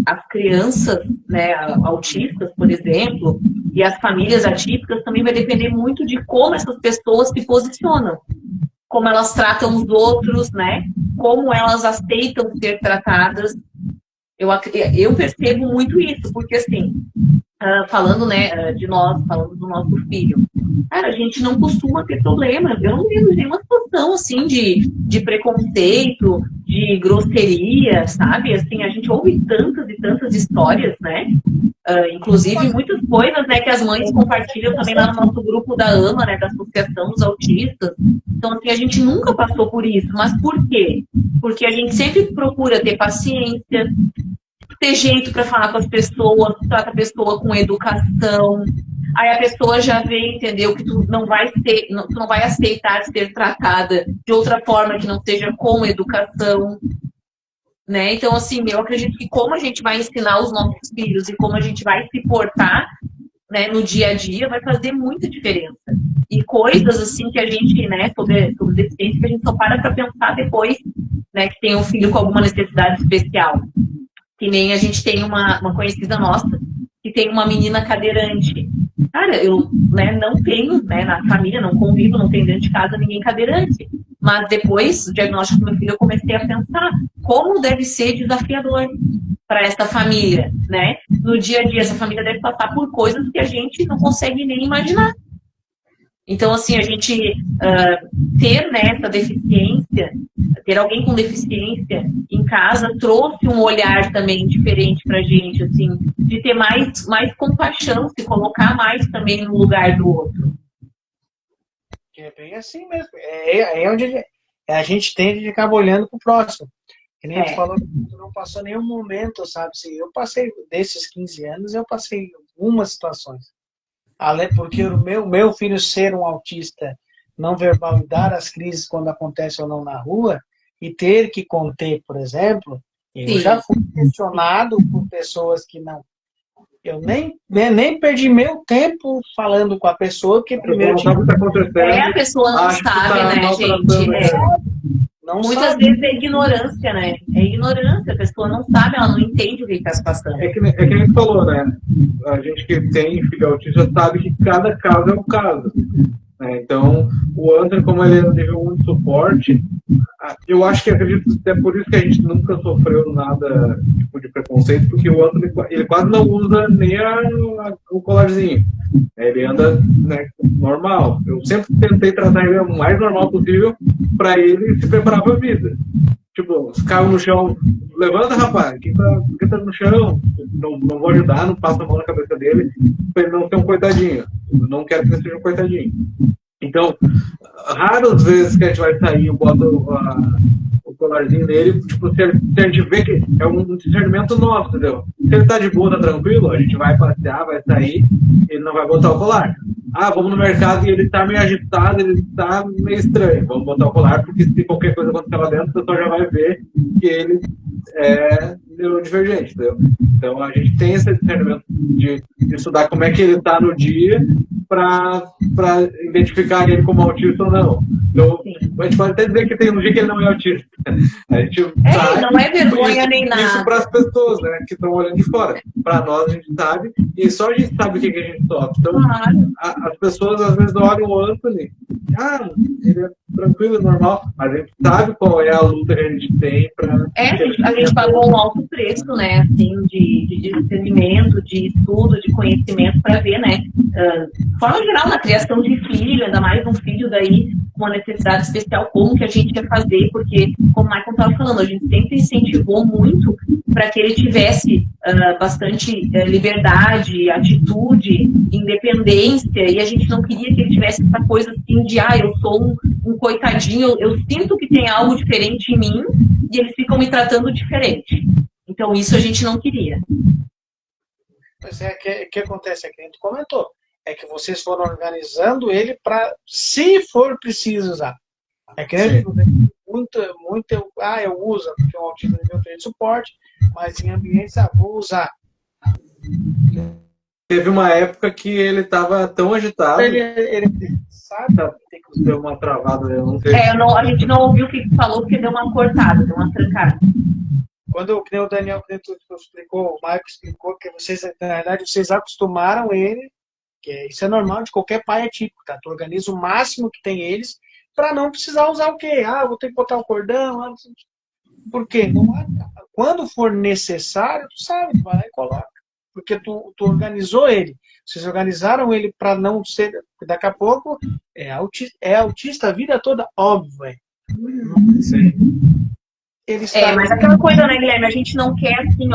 as crianças, né, autistas, por exemplo, e as famílias atípicas também vai depender muito de como essas pessoas se posicionam, como elas tratam os outros, né, como elas aceitam ser tratadas. Eu percebo muito isso, porque assim, falando, né, falando do nosso filho, cara, a gente não costuma ter problema. Eu não vejo nenhuma situação, assim, de preconceito, de grosseria, sabe? Assim, a gente ouve tantas e tantas histórias, né? Inclusive, muitas coisas, né, que as mães compartilham também lá no nosso grupo da AMA, né, da Associação dos Autistas. Então, assim, a gente nunca passou por isso. Mas por quê? Porque a gente sempre procura ter paciência, ter jeito para falar com as pessoas, trata a pessoa com educação. Aí a pessoa já vê, entendeu, que tu não vai aceitar ser tratada de outra forma que não seja com educação, né? Então, assim, eu acredito que como a gente vai ensinar os nossos filhos e como a gente vai se portar, né, no dia a dia, vai fazer muita diferença. E coisas, assim, que a gente, né, sobre deficiência, que a gente só para pensar depois, né, que tem um filho com alguma necessidade especial. Que nem a gente tem uma conhecida nossa que tem uma menina cadeirante. Cara, eu, né, não tenho, né, na família, não convivo, não tenho dentro de casa ninguém cadeirante. Mas depois do diagnóstico do meu filho, eu comecei a pensar como deve ser desafiador para essa família, né? No dia a dia, essa família deve passar por coisas que a gente não consegue nem imaginar. Então, assim, a gente ter, né, essa deficiência, ter alguém com deficiência em casa, trouxe um olhar também diferente pra gente, assim, de ter mais compaixão, se colocar mais também no lugar do outro. É bem assim mesmo. É onde a gente tende de ficar olhando pro próximo. Que nem a gente falou, tu não passou nenhum momento, sabe? Assim, eu passei, desses 15 anos, eu passei algumas situações. Porque o meu filho ser um autista não verbal e dar as crises quando acontece ou não na rua, e ter que conter, por exemplo, eu já fui questionado por pessoas que não... Eu nem perdi meu tempo falando com a pessoa, porque primeiro... A pessoa não sabe o que está acontecendo. A pessoa não sabe, né, gente? Não Muitas sabe. vezes é ignorância, né? É ignorância, a pessoa não sabe, ela não entende o que está se passando. É que nem tu falou, né? A gente que tem filho autista sabe que cada caso é um caso. Né? Então, o André, como ele é um nível 1 de suporte, eu acho que acredito que é por isso que a gente nunca sofreu nada tipo de preconceito, porque o André, ele quase não usa nem o colarzinho. Ele anda, né, normal. Eu sempre tentei tratar ele o mais normal possível para ele se preparar para a vida. Tipo, se caiu no chão, levanta, rapaz, quem tá no chão, não vou ajudar, não passo a mão na cabeça dele, para ele não ser um coitadinho. Eu não quero que ele seja um coitadinho. Então, raras vezes que a gente vai sair, eu boto o colarzinho nele, tipo, se a gente vê que é um discernimento nosso, entendeu? Se ele tá de boa, tá tranquilo, a gente vai passear, vai sair, ele não vai botar o colar. Vamos no mercado e ele tá meio agitado, ele tá meio estranho. Vamos botar o colar, porque se qualquer coisa acontecer lá dentro, o pessoal já vai ver que ele é neurodivergente, entendeu? Então a gente tem esse discernimento de estudar como é que ele tá no dia para identificar ele como autista ou não. Então, a gente pode até dizer que tem um dia que ele não é autista. A gente não é vergonha nem nada. Isso para as pessoas, né, que estão olhando de fora. Para nós, a gente sabe, e só a gente sabe o que a gente sofre. Então, claro. As pessoas às vezes olham o Anthony, ele é tranquilo, normal, mas a gente sabe qual é a luta que a gente tem para. A gente pagou um alto preço, né, assim, de discernimento, de estudo, de conhecimento para ver, né, de forma geral, na criação de filho, ainda mais um filho daí com uma necessidade especial, como que a gente ia fazer, porque, como o Michael estava falando, a gente sempre incentivou muito para que ele tivesse bastante liberdade, atitude, independência, e a gente não queria que ele tivesse essa coisa assim de, eu sou um coitadinho, eu sinto que tem algo diferente em mim, e eles ficam me tratando diferente. Então, isso a gente não queria. Pois é, o que acontece? É que a gente comentou. É que vocês foram organizando ele para, se for preciso usar. É que muito, eu uso, porque o autismo é meu de suporte, mas em ambientes, vou usar. Teve uma época que ele estava tão agitado. Ele sabe, tem que ter uma travada, eu não sei. A gente não ouviu o que falou, porque deu uma cortada, deu uma trancada. Quando o Daniel explicou, o Marco explicou que vocês, na verdade, vocês acostumaram ele, que isso é normal de qualquer pai atípico, tá? Tu organiza o máximo que tem eles para não precisar usar o quê? Vou ter que botar o cordão. Por quê? Quando for necessário, tu sabe, tu vai lá e coloca. Porque tu organizou ele. Vocês organizaram ele para não ser. Daqui a pouco é autista a vida toda, óbvio. Sim. Mas aquela coisa, né, Guilherme? A gente não quer assim,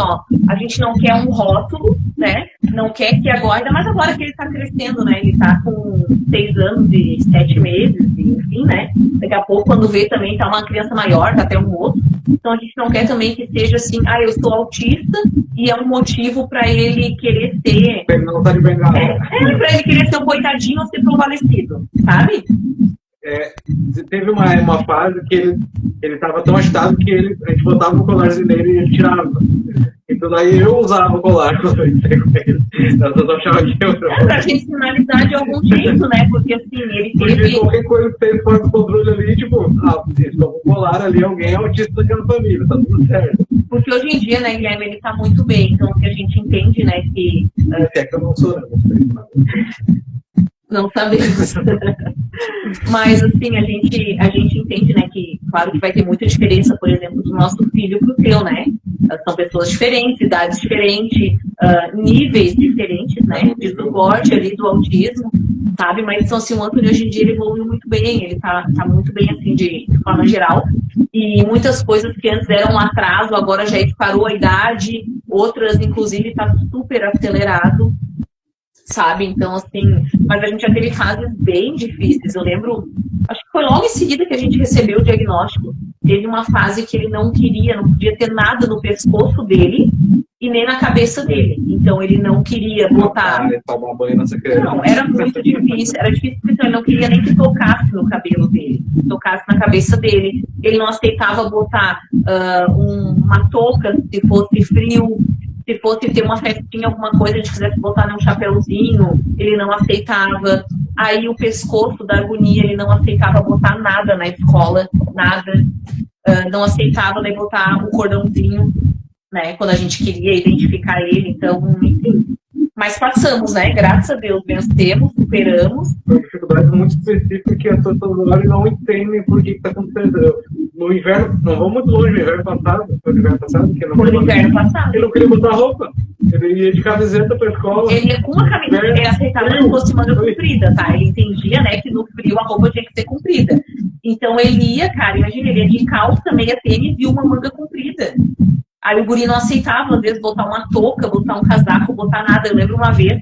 a gente não quer um rótulo, né? Não quer que agora, ainda mais agora que ele tá crescendo, né? Ele tá com 6 anos e 7 meses, enfim, né? Daqui a pouco, quando vê também, tá uma criança maior, tá até um outro. Então a gente não quer também que seja assim, eu sou autista e é um motivo para ele querer ser. Não tá de bengala. Pra ele querer ser um coitadinho ou ser prevalecido, sabe? Teve uma fase que ele estava tão agitado que a gente botava o colarzinho nele e ele tirava. Então daí eu usava o colar quando eu entrei com ele. Eu só achava que pra gente finalizar de algum jeito, né? Porque assim, ele teve. Porque qualquer coisa que fez fora do controle ali, tipo, se com o colar ali, alguém é autista daquela família, tá tudo certo. Porque hoje em dia, né, Guilherme, ele tá muito bem. Então o que a gente entende, né, que. É que eu não sou, né? Não sabemos. Mas, assim, a gente entende, né, que, claro que vai ter muita diferença, por exemplo, do nosso filho pro teu, né? São pessoas diferentes, idades diferentes, níveis diferentes, né? De suporte ali do autismo, sabe? Mas, então, assim, o Anthony hoje em dia ele evoluiu muito bem, ele tá muito bem, assim, de forma geral. E muitas coisas que antes eram um atraso, agora já parou a idade, outras, inclusive, tá super acelerado. Sabe? Então, assim, mas a gente já teve fases bem difíceis. Eu lembro, acho que foi logo em seguida que a gente recebeu o diagnóstico. Teve uma fase que ele não podia ter nada no pescoço dele e nem na cabeça dele. Então, ele não queria botar. Tomar banho nessa criança. Não, era muito difícil. Era difícil porque ele não queria nem que tocasse no cabelo dele, tocasse na cabeça dele. Ele não aceitava botar uma touca se fosse frio. Se fosse ter uma festinha, alguma coisa, a gente quisesse botar num chapéuzinho, ele não aceitava. Aí o pescoço da agonia, ele não aceitava botar nada na escola, nada. não aceitava, né, botar o cordãozinho, né, quando a gente queria identificar ele, então, enfim. Mas passamos, né, graças a Deus, vencemos, superamos. São dificuldades muito específicas que as pessoas agora não entendem por que está acontecendo. No inverno, não vamos muito longe, no inverno passado, foi no inverno passado, que ele não queria botar roupa. Ele ia de camiseta pra escola. Ele ia com uma camiseta, ele aceitava que fosse manga comprida, tá? Ele entendia, né, que no frio a roupa tinha que ser comprida. Então ele ia, cara, imagina, ele ia de calça, meia tênis e uma manga comprida. Aí o guri não aceitava, às vezes, botar uma touca, botar um casaco, botar nada. Eu lembro uma vez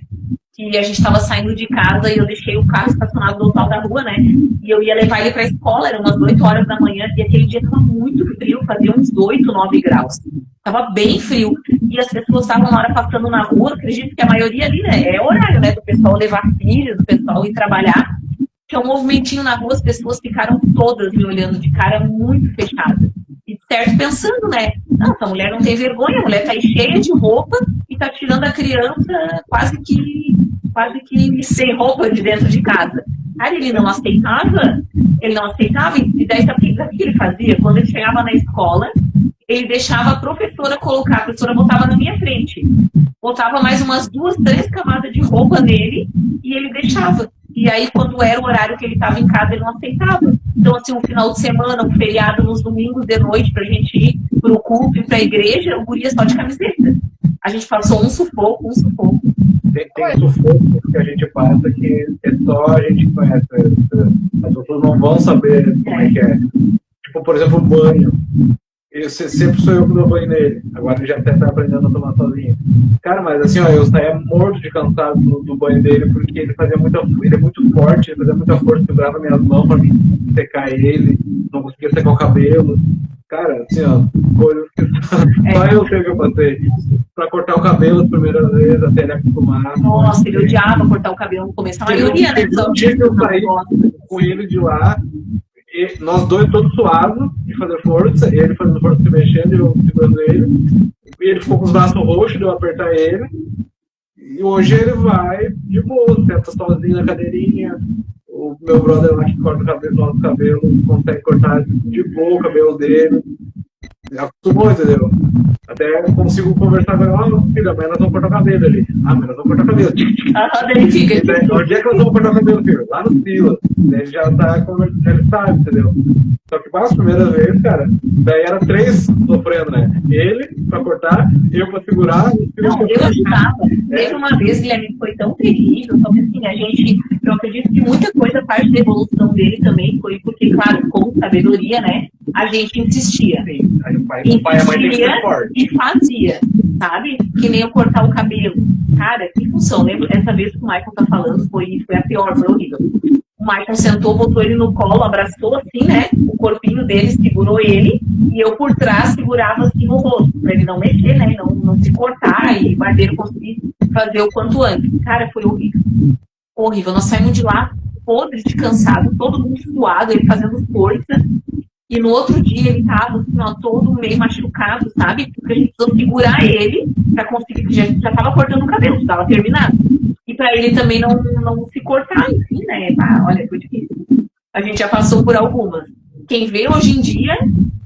que a gente estava saindo de casa e eu deixei o carro estacionado no local da rua, né? E eu ia levar ele para a escola, eram umas 8 horas da manhã, e aquele dia estava muito frio, fazia uns 8, 9 graus. Estava bem frio. E as pessoas estavam na hora passando na rua, acredito que a maioria ali, né? É horário, né? Do pessoal levar filhos, do pessoal ir trabalhar. Tinha um movimentinho na rua, as pessoas ficaram todas me olhando de cara muito fechada. E certo pensando, né? Não, essa mulher não tem vergonha, a mulher tá aí cheia de roupa e tá tirando a criança quase que sem roupa de dentro de casa. Cara, ele não aceitava, e daí sabe o que ele fazia? Quando ele chegava na escola, ele deixava a professora colocar, a professora botava na minha frente, botava mais umas 2, 3 camadas de roupa nele e ele deixava. E aí, quando era o horário que ele estava em casa, ele não aceitava. Então, assim, um final de semana, um feriado nos domingos de noite pra gente ir pro culto e pra igreja, o guri é só de camiseta. A gente passou um sufoco. Tem sufoco que a gente passa que é só a gente conhece. As pessoas não vão saber como é que é. Tipo, por exemplo, o banho. Sempre sou eu que dou banho nele. Agora ele já até tá aprendendo a tomar sozinho. Cara, mas assim, ó, eu saía morto de cansado do banho dele, porque ele é muito forte, ele fazia muita força, segurava minhas mãos pra mim secar ele, não conseguia secar o cabelo. Cara, assim, ó, coisas que só eu sei que eu passei. Pra cortar o cabelo as primeiras vezes, até ele acostumar. Nossa, ele odiava cortar o cabelo no começo. A maioria, né? Um dia que eu saí com ele de lá, e nós dois todos suados de fazer força, ele fazendo força se mexendo e eu segurando ele. E ele ficou com os braços roxos, deu eu apertar ele. E hoje ele vai de boa, senta sozinho na cadeirinha. O meu brother lá que corta o cabelo, nosso cabelo, consegue cortar de boa o cabelo dele. Acostumou, entendeu? Até consigo conversar com ele, filho, amanhã nós vamos cortar o cabelo ali. Ah, mas nós vamos cortar o cabelo. Ele fica. Onde é que nós vamos cortar o cabelo, filho? Lá no fila. Ele já tá conversando, ele sabe, entendeu? Só que as primeiras vezes, cara, daí era 3 sofrendo, né? Ele pra cortar, eu pra segurar. Não, eu ajudava. Teve uma vez, Guilherme, foi tão terrível, só que assim, eu acredito que muita coisa, parte da evolução dele também foi porque, claro, com sabedoria, né? A gente insistia. Sim, aí o pai e a mãe tem que ser forte. E fazia, sabe? Que nem eu cortar o cabelo. Cara, que função. Lembro, essa vez que o Michael tá falando, foi a pior, foi horrível. O Michael sentou, botou ele no colo, abraçou assim, né? O corpinho dele segurou ele e eu por trás segurava assim o rosto, pra ele não mexer, né? Não se cortar e o barbeiro conseguir fazer o quanto antes. Cara, foi horrível. Horrível. Nós saímos de lá podres de cansado, todo mundo suado, ele fazendo força. E no outro dia ele tava assim, ó, todo meio machucado, sabe? Porque a gente precisou segurar ele pra conseguir, porque já tava cortando o cabelo, já tava terminado. E pra ele também não se cortar, enfim, né? Ah, olha, foi difícil. A gente já passou por algumas. Quem vê hoje em dia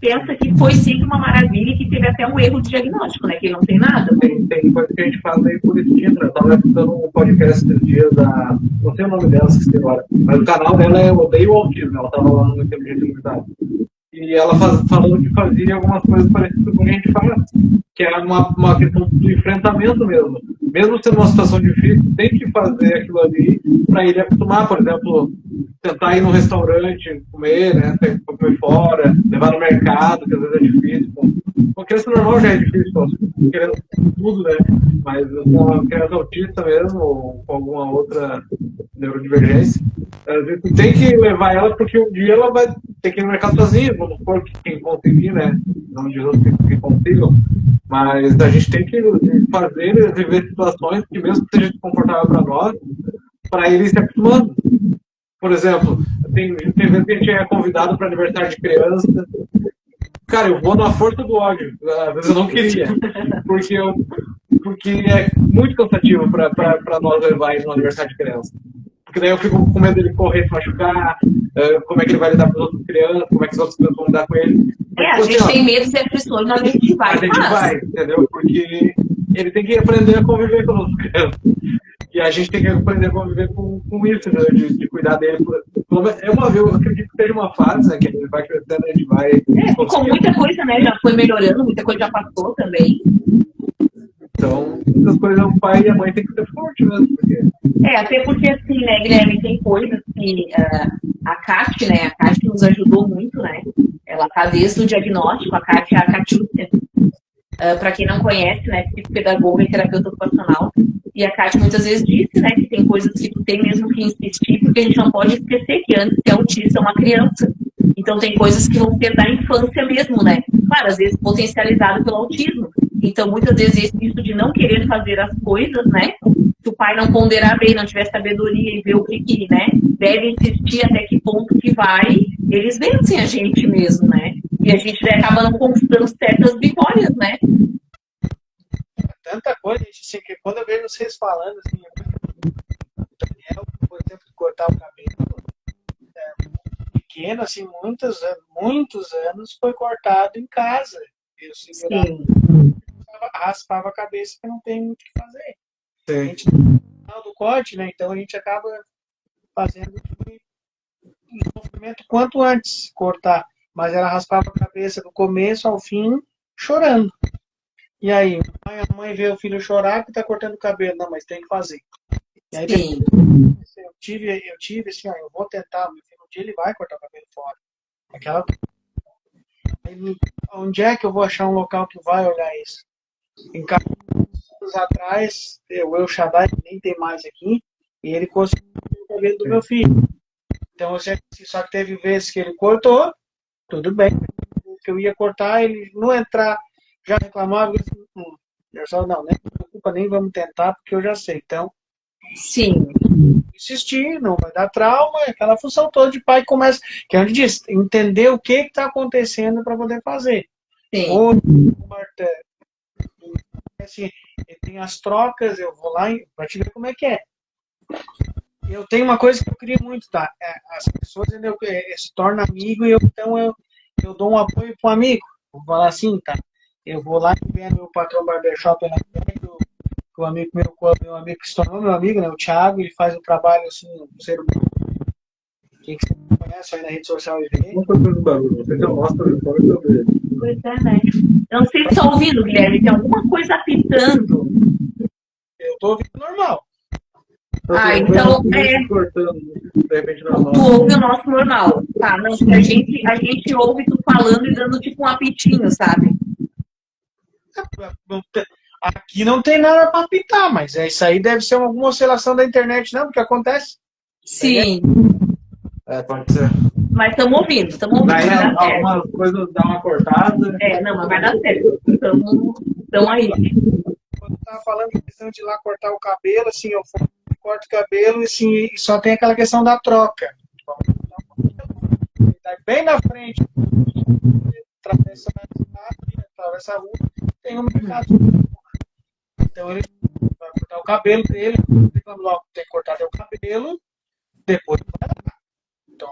pensa que foi sempre uma maravilha e que teve até um erro de diagnóstico, né? Que ele não tem nada. Tem coisa que a gente faz aí por isso. Eu tava escutando um podcast esses dias da. Não sei o nome dela, esqueci agora. Mas o canal dela é Odeio o Autismo. Ela tava lá no Inteligência Limitada. E ela falando que fazia algumas coisas parecidas com o que a gente faz, que é uma questão do enfrentamento mesmo. Mesmo sendo uma situação difícil, tem que fazer aquilo ali para ele acostumar, por exemplo, tentar ir num restaurante, comer, né, comer fora, levar no mercado, que às vezes é difícil. Uma criança normal já é difícil, querendo tudo, né? Mas uma criança autista mesmo, ou com alguma outra neurodivergência, tem que levar ela porque um dia ela vai ter que ir no mercado sozinha, vamos supor que quem conseguir, né? Não diz que consigam, mas a gente tem que fazer, viver situações que mesmo que seja desconfortável para nós, para ele se acostumando. Por exemplo, tem vezes que a gente é convidado para aniversário de criança. Cara, eu vou na força do ódio. Às vezes eu não queria. Porque é muito cansativo para nós levar ele no aniversário de criança. Porque daí eu fico com medo dele correr, se machucar, como é que ele vai lidar com as outras crianças, como é que as outras crianças vão lidar com ele. Mas, A gente tem medo de aflições, mas a gente vai. A gente vai, entendeu? Porque ele tem que aprender a conviver com as outras crianças. E a gente tem que aprender a conviver com isso, né? De cuidar dele. Eu acredito que seja uma fase, né? Que ele vai crescendo, a gente vai. Com muita coisa, né? Já foi melhorando, muita coisa já passou também. Então, muitas coisas o pai e a mãe têm que ser fortes mesmo. Porque... até porque assim, né, Guilherme, tem coisas que a Kátia, né? A Kátia nos ajudou muito, né? Ela tá desde o diagnóstico, a Kátia é a Catiúcia. Para quem não conhece, né, psicopedagoga e terapeuta ocupacional. E a Kátia muitas vezes disse, né, que tem coisas que tu tem mesmo que insistir, porque a gente não pode esquecer que antes que é autista é uma criança. Então tem coisas que vão ser da infância mesmo, né? Claro, às vezes potencializado pelo autismo. Então muitas vezes isso de não querer fazer as coisas, né? Se o pai não ponderar bem, não tiver sabedoria e ver o que né, deve insistir até que ponto que vai, eles vencem a gente mesmo, né? E a gente acaba não conquistando certas vitórias, né? Tanta coisa, gente, assim, que quando eu vejo vocês falando, assim, o Daniel, por exemplo, de cortar o cabelo, pequeno, assim, muitos anos foi cortado em casa. Eu segurava, raspava a cabeça, que não tem muito o que fazer. Sim. A gente no final do corte, né? Então a gente acaba fazendo um sofrimento quanto antes cortar. Mas ela raspava a cabeça do começo ao fim, chorando. E aí, a mãe vê o filho chorar que tá cortando o cabelo. Não, mas tem que fazer. E aí, eu tive assim, ó, eu vou tentar, meu filho, um dia ele vai cortar o cabelo fora. Aquela... Aí, onde é que eu vou achar um local que vai olhar isso? Em casa, anos atrás, o Shaddai nem tem mais aqui, e ele conseguiu o cabelo do meu filho. Então, assim, só que teve vezes que ele cortou, tudo bem, que eu ia cortar, ele não entrar, já reclamava, eu só não se preocupa, nem vamos tentar, porque eu já sei. Então, sim, insistir, não vai dar trauma, aquela função toda de pai começa, que é onde diz, entender o que está acontecendo para poder fazer. sim. Ou, assim, tem as trocas, eu vou lá para te ver como é que é. Eu tenho uma coisa que eu queria muito, tá? As pessoas se tornam amigo e então eu dou um apoio para um amigo. Vou falar assim, tá? Eu vou lá e vendo meu patrão barbershop lá perto, o amigo meu amigo que se tornou meu amigo, né? O Thiago, ele faz um trabalho assim, um ser humano. Quem que você conhece aí na rede social e vê? Pois é, né? Eu não sei se está ouvindo, Guilherme, tem alguma coisa apitando. Eu tô ouvindo normal. Então tu ouve o nosso normal. Tá, não, a gente ouve tu falando e dando tipo um apitinho, sabe? Aqui não tem nada para apitar, mas isso aí deve ser alguma oscilação da internet, não? Porque acontece. Sim. Pode ser. Mas estamos ouvindo. Daí algumas coisas dá uma cortada. Não, mas vai dar certo. Então aí. Quando eu tava falando em questão de ir lá cortar o cabelo, assim, eu corto o cabelo e assim, só tem aquela questão da troca. Tá bem na frente, atravessa a rua, tem um mercado. Então ele vai cortar o cabelo dele, logo tem que cortar o cabelo, depois vai lá. Então,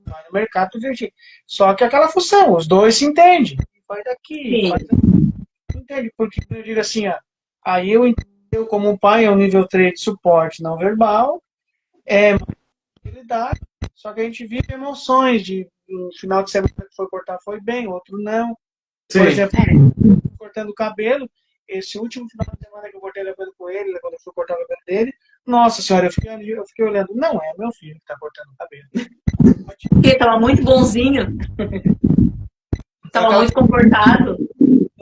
vai no mercado tudo direitinho. Só que aquela função, os dois se entendem. Vai daqui, vai daqui. Entende? Porque eu digo assim, ó, aí eu como um pai é um nível 3 de suporte não verbal, habilidade, só que a gente vive emoções de no final de semana que foi cortar foi bem, outro não. Sim. Por exemplo, cortando o cabelo, esse último final de semana que eu cortei o cabelo com ele, quando eu fui cortar o cabelo dele, nossa senhora, eu fiquei olhando, não é meu filho que está cortando o cabelo. Porque tava muito bonzinho. Tava muito comportado.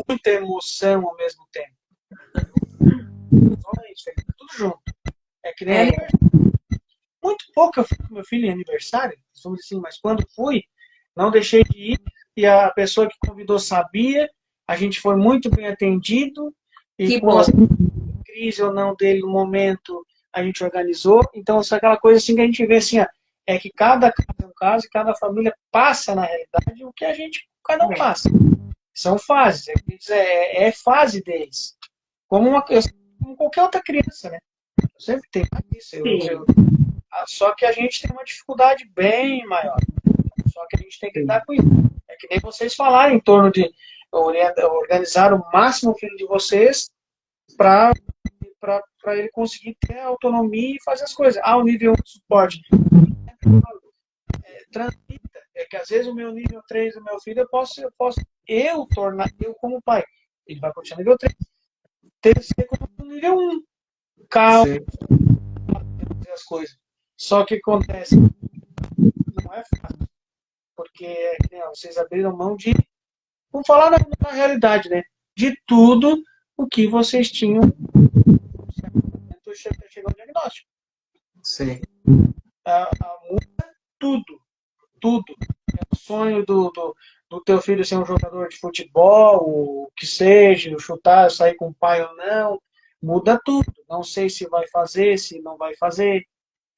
Muita emoção ao mesmo tempo. Só isso, tudo junto. É que nem aniversário. Muito pouco eu fui com meu filho em aniversário, vamos dizer assim, mas quando fui, não deixei de ir, e a pessoa que convidou sabia, a gente foi muito bem atendido, e que com a crise ou não dele no momento, a gente organizou. Então, só aquela coisa assim que a gente vê assim, ó, é que cada caso é um caso, e cada família passa na realidade o que cada um passa. São fases, é fase deles. Como qualquer outra criança, né? Eu sempre tenho isso. Só que a gente tem uma dificuldade bem maior. Só que a gente tem que lidar com isso. É que nem vocês falaram em torno de organizar o máximo o filho de vocês para ele conseguir ter autonomia e fazer as coisas. O nível 1 de suporte. Transita. É que às vezes o meu nível 3 do meu filho, eu posso tornar, eu como pai, ele vai continuar nível 3, ter que ser como nível 1. Calma, fazer as coisas. Só que acontece, não é fácil. Porque vocês abriram mão de, vamos falar na realidade, né? De tudo o que vocês tinham. Chegou o diagnóstico. Sim. Muda tudo. Tudo. É o sonho do teu filho ser um jogador de futebol, o que seja, chutar, sair com o pai ou não. Muda tudo. Não sei se vai fazer, se não vai fazer.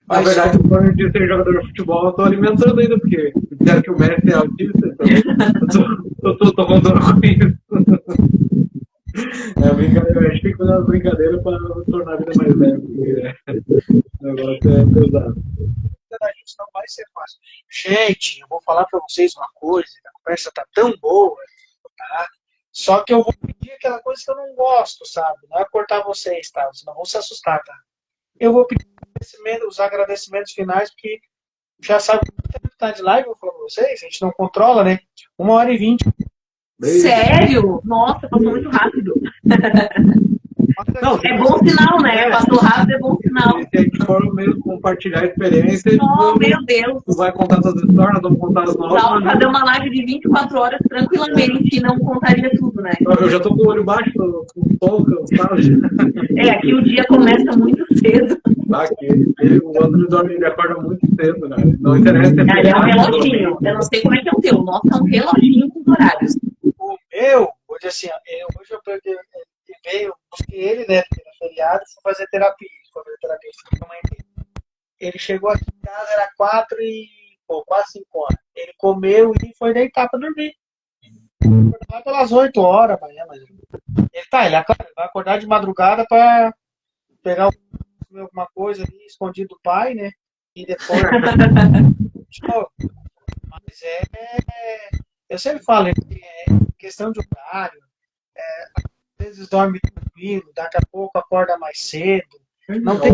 Na verdade, o sonho de ser jogador de futebol eu estou alimentando ainda, porque quero que o Messi é autista, então eu tô contando com isso. A gente tem que fazer umas brincadeiras para tornar a vida mais leve. O negócio é pesado. Isso não vai ser fácil. Gente, eu vou falar para vocês uma coisa, a conversa tá tão boa, tá? Só que eu vou pedir aquela coisa que eu não gosto, sabe? Não é cortar vocês, tá? Vocês não vão se assustar, tá? Eu vou pedir os agradecimentos finais, porque já sabe que tá de live, eu vou falar para vocês, a gente não controla, né? 1h20. Sério? Nossa, passou muito rápido. Não, é bom sinal, né? Passou rápido, é bom sinal. Se a gente for mesmo compartilhar a experiência, oh, meu Deus. Tu vai contar suas histórias, vamos contar as nossas. Dá pra fazer uma live de 24 horas tranquilamente e não contaria tudo, né? Eu já tô com o olho baixo, com pouco, sabe? Aqui o dia começa muito cedo. Aqui, o André dorme, ele acorda muito cedo, né? Não interessa. Ele é um reloginho. Eu não sei como é que é o teu. O nosso é um reloginho com horários. O meu, hoje assim, hoje eu peguei, busquei ele, né, no feriado, fui fazer terapia com a mãe dele. Ele chegou aqui em casa, era quase 5 horas. Ele comeu e foi deitar pra dormir. Acordar pelas 8 horas, amanhã, mas ele vai acordar de madrugada pra pegar alguma coisa ali, escondido do pai, né, e depois... Mas eu sempre falo, é questão de horário, às vezes dorme tranquilo, daqui a pouco acorda mais cedo. Não tem...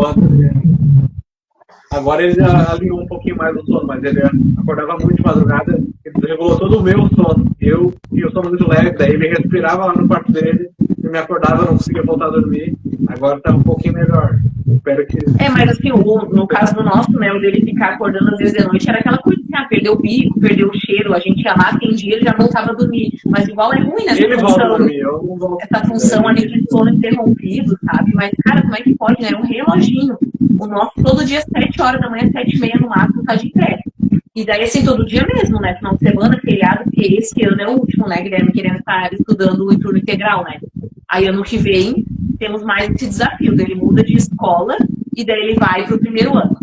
Agora ele alinhou um pouquinho mais o sono, mas ele acordava muito de madrugada, ele regulou todo o meu sono. Eu sono muito leve, daí ele respirava lá no quarto dele, e me acordava, eu não conseguia voltar a dormir. Agora tá um pouquinho melhor. Espero que... mas assim, no caso do nosso, né, o dele ficar acordando às vezes de noite, era aquela coisa assim, perdeu o bico, perdeu o cheiro, a gente ia lá, atendia, ele já voltava a dormir. Mas igual é ruim, né? Ele volta a dormir, eu não volto. Essa função ali de sono interrompido, sabe? Mas, cara, como é que pode, né? É um reloginho. O nosso, todo dia, 7 horas da manhã, 7h30 no máximo, tá de pé. E daí, assim, todo dia mesmo, né? Final de semana, feriado, porque esse ano é o último, né, Guilherme, querendo estar estudando o turno integral, né? Aí, ano que vem, temos mais esse desafio. Daí ele muda de escola e daí ele vai pro primeiro ano.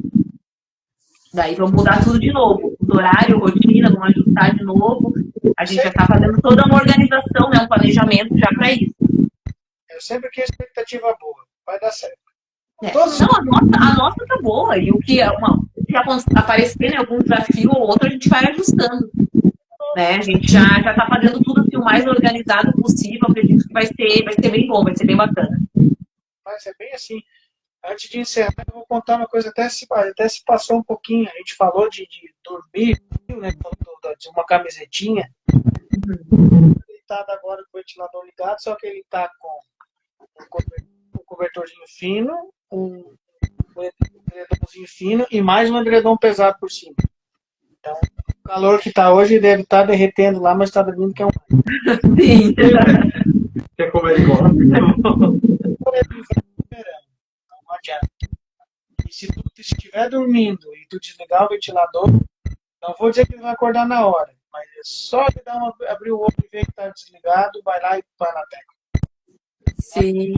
Daí vamos mudar tudo de novo. O horário, rotina, vamos ajustar de novo. A gente já tá fazendo toda uma organização, né? Um planejamento já para isso. Eu sempre quis expectativa boa. Vai dar certo. Não, a nossa tá boa. E o que aparecer, né, algum desafio ou outro, a gente vai ajustando. Né? A gente já tá fazendo tudo assim, o mais organizado possível. Acredito que vai ser bem bom, vai ser bem bacana. Vai ser bem assim. Antes de encerrar, eu vou contar uma coisa, até se passou um pouquinho. A gente falou de dormir, né? De uma camisetinha. Deitado agora com o ventilador ligado, só que ele tá com um cobertorzinho fino, um edredomzinho fino e mais um edredom pesado por cima. Então, o calor que tá hoje deve estar derretendo lá, mas tá dormindo que é um... Sim. Quer comer igual? Não adianta. E se tu estiver dormindo e tu desligar o ventilador, não vou dizer que ele vai acordar na hora, mas é só de abrir o olho e ver que está desligado, vai lá e vai na tecla. Sim.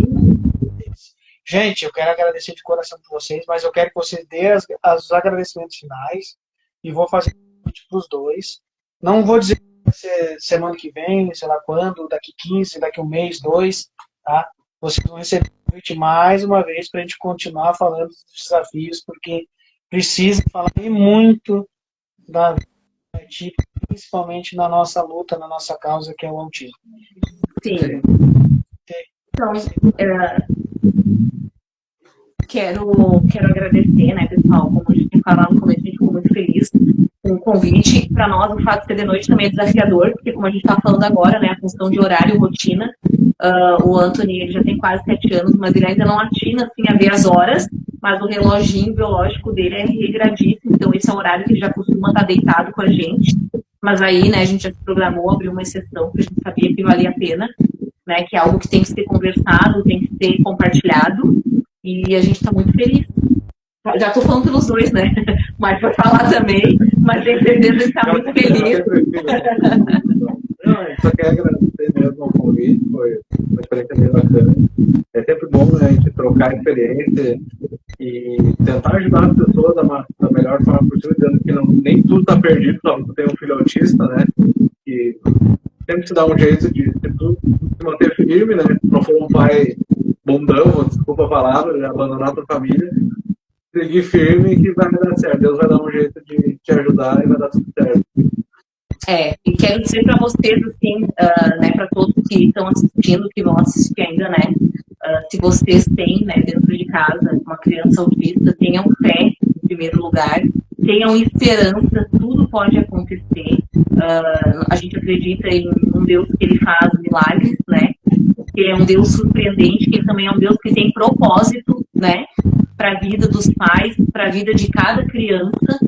Gente, eu quero agradecer de coração por vocês, mas eu quero que vocês dêem os agradecimentos finais e vou fazer para os dois. Não vou dizer que vai ser semana que vem, sei lá quando, daqui 15, daqui um mês, 2, tá? Vocês vão receber o convite mais uma vez para a gente continuar falando dos desafios, porque precisa falar muito da ti, principalmente na nossa luta, na nossa causa, que é o autismo. Sim. Então, quero agradecer, né, pessoal, como a gente tem falado no começo, a gente ficou muito feliz com o convite. Para nós, o fato de ser de noite também é desafiador, porque como a gente está falando agora, né, a função de horário e rotina, o Anthony, ele já tem quase 7 anos, mas ele ainda não atina, assim, a ver as horas, mas o reloginho biológico dele é regradíssimo, então esse é o horário que ele já costuma estar deitado com a gente. Mas aí, né, a gente já se programou, abriu uma exceção, porque a gente sabia que valia a pena, né, que é algo que tem que ser conversado, tem que ser compartilhado, e a gente está muito feliz. Já estou falando pelos dois, né? Mas vai falar também, mas tenho certeza que está muito feliz. Não, a gente só quer agradecer mesmo ao convite, foi uma experiência bem bacana. É sempre bom, né, a gente trocar experiência e tentar ajudar as pessoas da melhor forma possível, dizendo que nem tudo está perdido só porque tem um filho autista, né? E sempre se dá um jeito de se manter firme, né? Não for um pai bundão, desculpa a palavra, de abandonar a tua família, seguir firme que vai dar certo. Deus vai dar um jeito de te ajudar e vai dar tudo certo. E quero dizer para vocês, assim, né, para todos que estão assistindo, que vão assistir ainda, né, se vocês têm, né, dentro de casa uma criança autista, tenham fé, em primeiro lugar, tenham esperança, tudo pode acontecer. A gente acredita em um Deus que ele faz milagres, né, que ele é um Deus surpreendente, que ele também é um Deus que tem propósito, né, para a vida dos pais, para a vida de cada criança.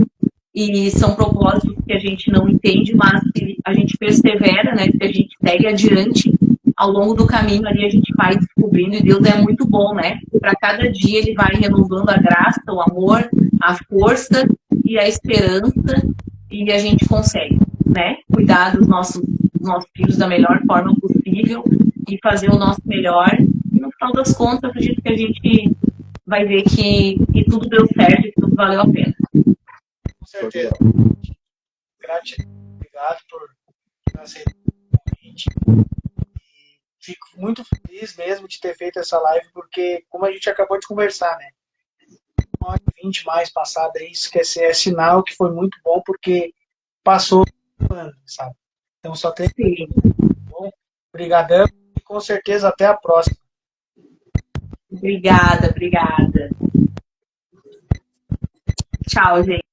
E são propósitos que a gente não entende, mas que a gente persevera, né? Que a gente segue adiante. Ao longo do caminho ali a gente vai descobrindo, e Deus é muito bom, né? Para cada dia ele vai renovando a graça, o amor, a força e a esperança, e a gente consegue, né? Cuidar dos nossos filhos da melhor forma possível e fazer o nosso melhor. E no final das contas, acredito que a gente vai ver que tudo deu certo e que tudo valeu a pena. Com certeza. Gratidão, obrigado por aceitar o convite. E fico muito feliz mesmo de ter feito essa live, porque, como a gente acabou de conversar, né? 20 mais passada, isso é sinal que foi muito bom, porque passou um ano, sabe? Então só tem. Bom, obrigadão e com certeza até a próxima. Obrigada. Tchau, gente.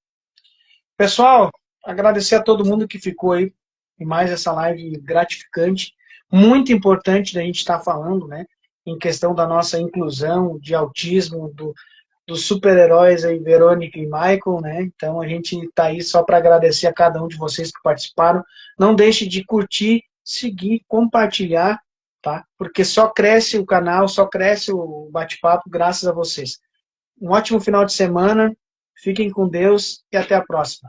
Pessoal, agradecer a todo mundo que ficou aí em mais essa live gratificante, muito importante da gente estar falando, né, em questão da nossa inclusão, de autismo, dos super-heróis aí, Verônica e Michael, né, então a gente está aí só para agradecer a cada um de vocês que participaram. Não deixe de curtir, seguir, compartilhar, tá, porque só cresce o canal, só cresce o bate-papo graças a vocês. Um ótimo final de semana, fiquem com Deus e até a próxima.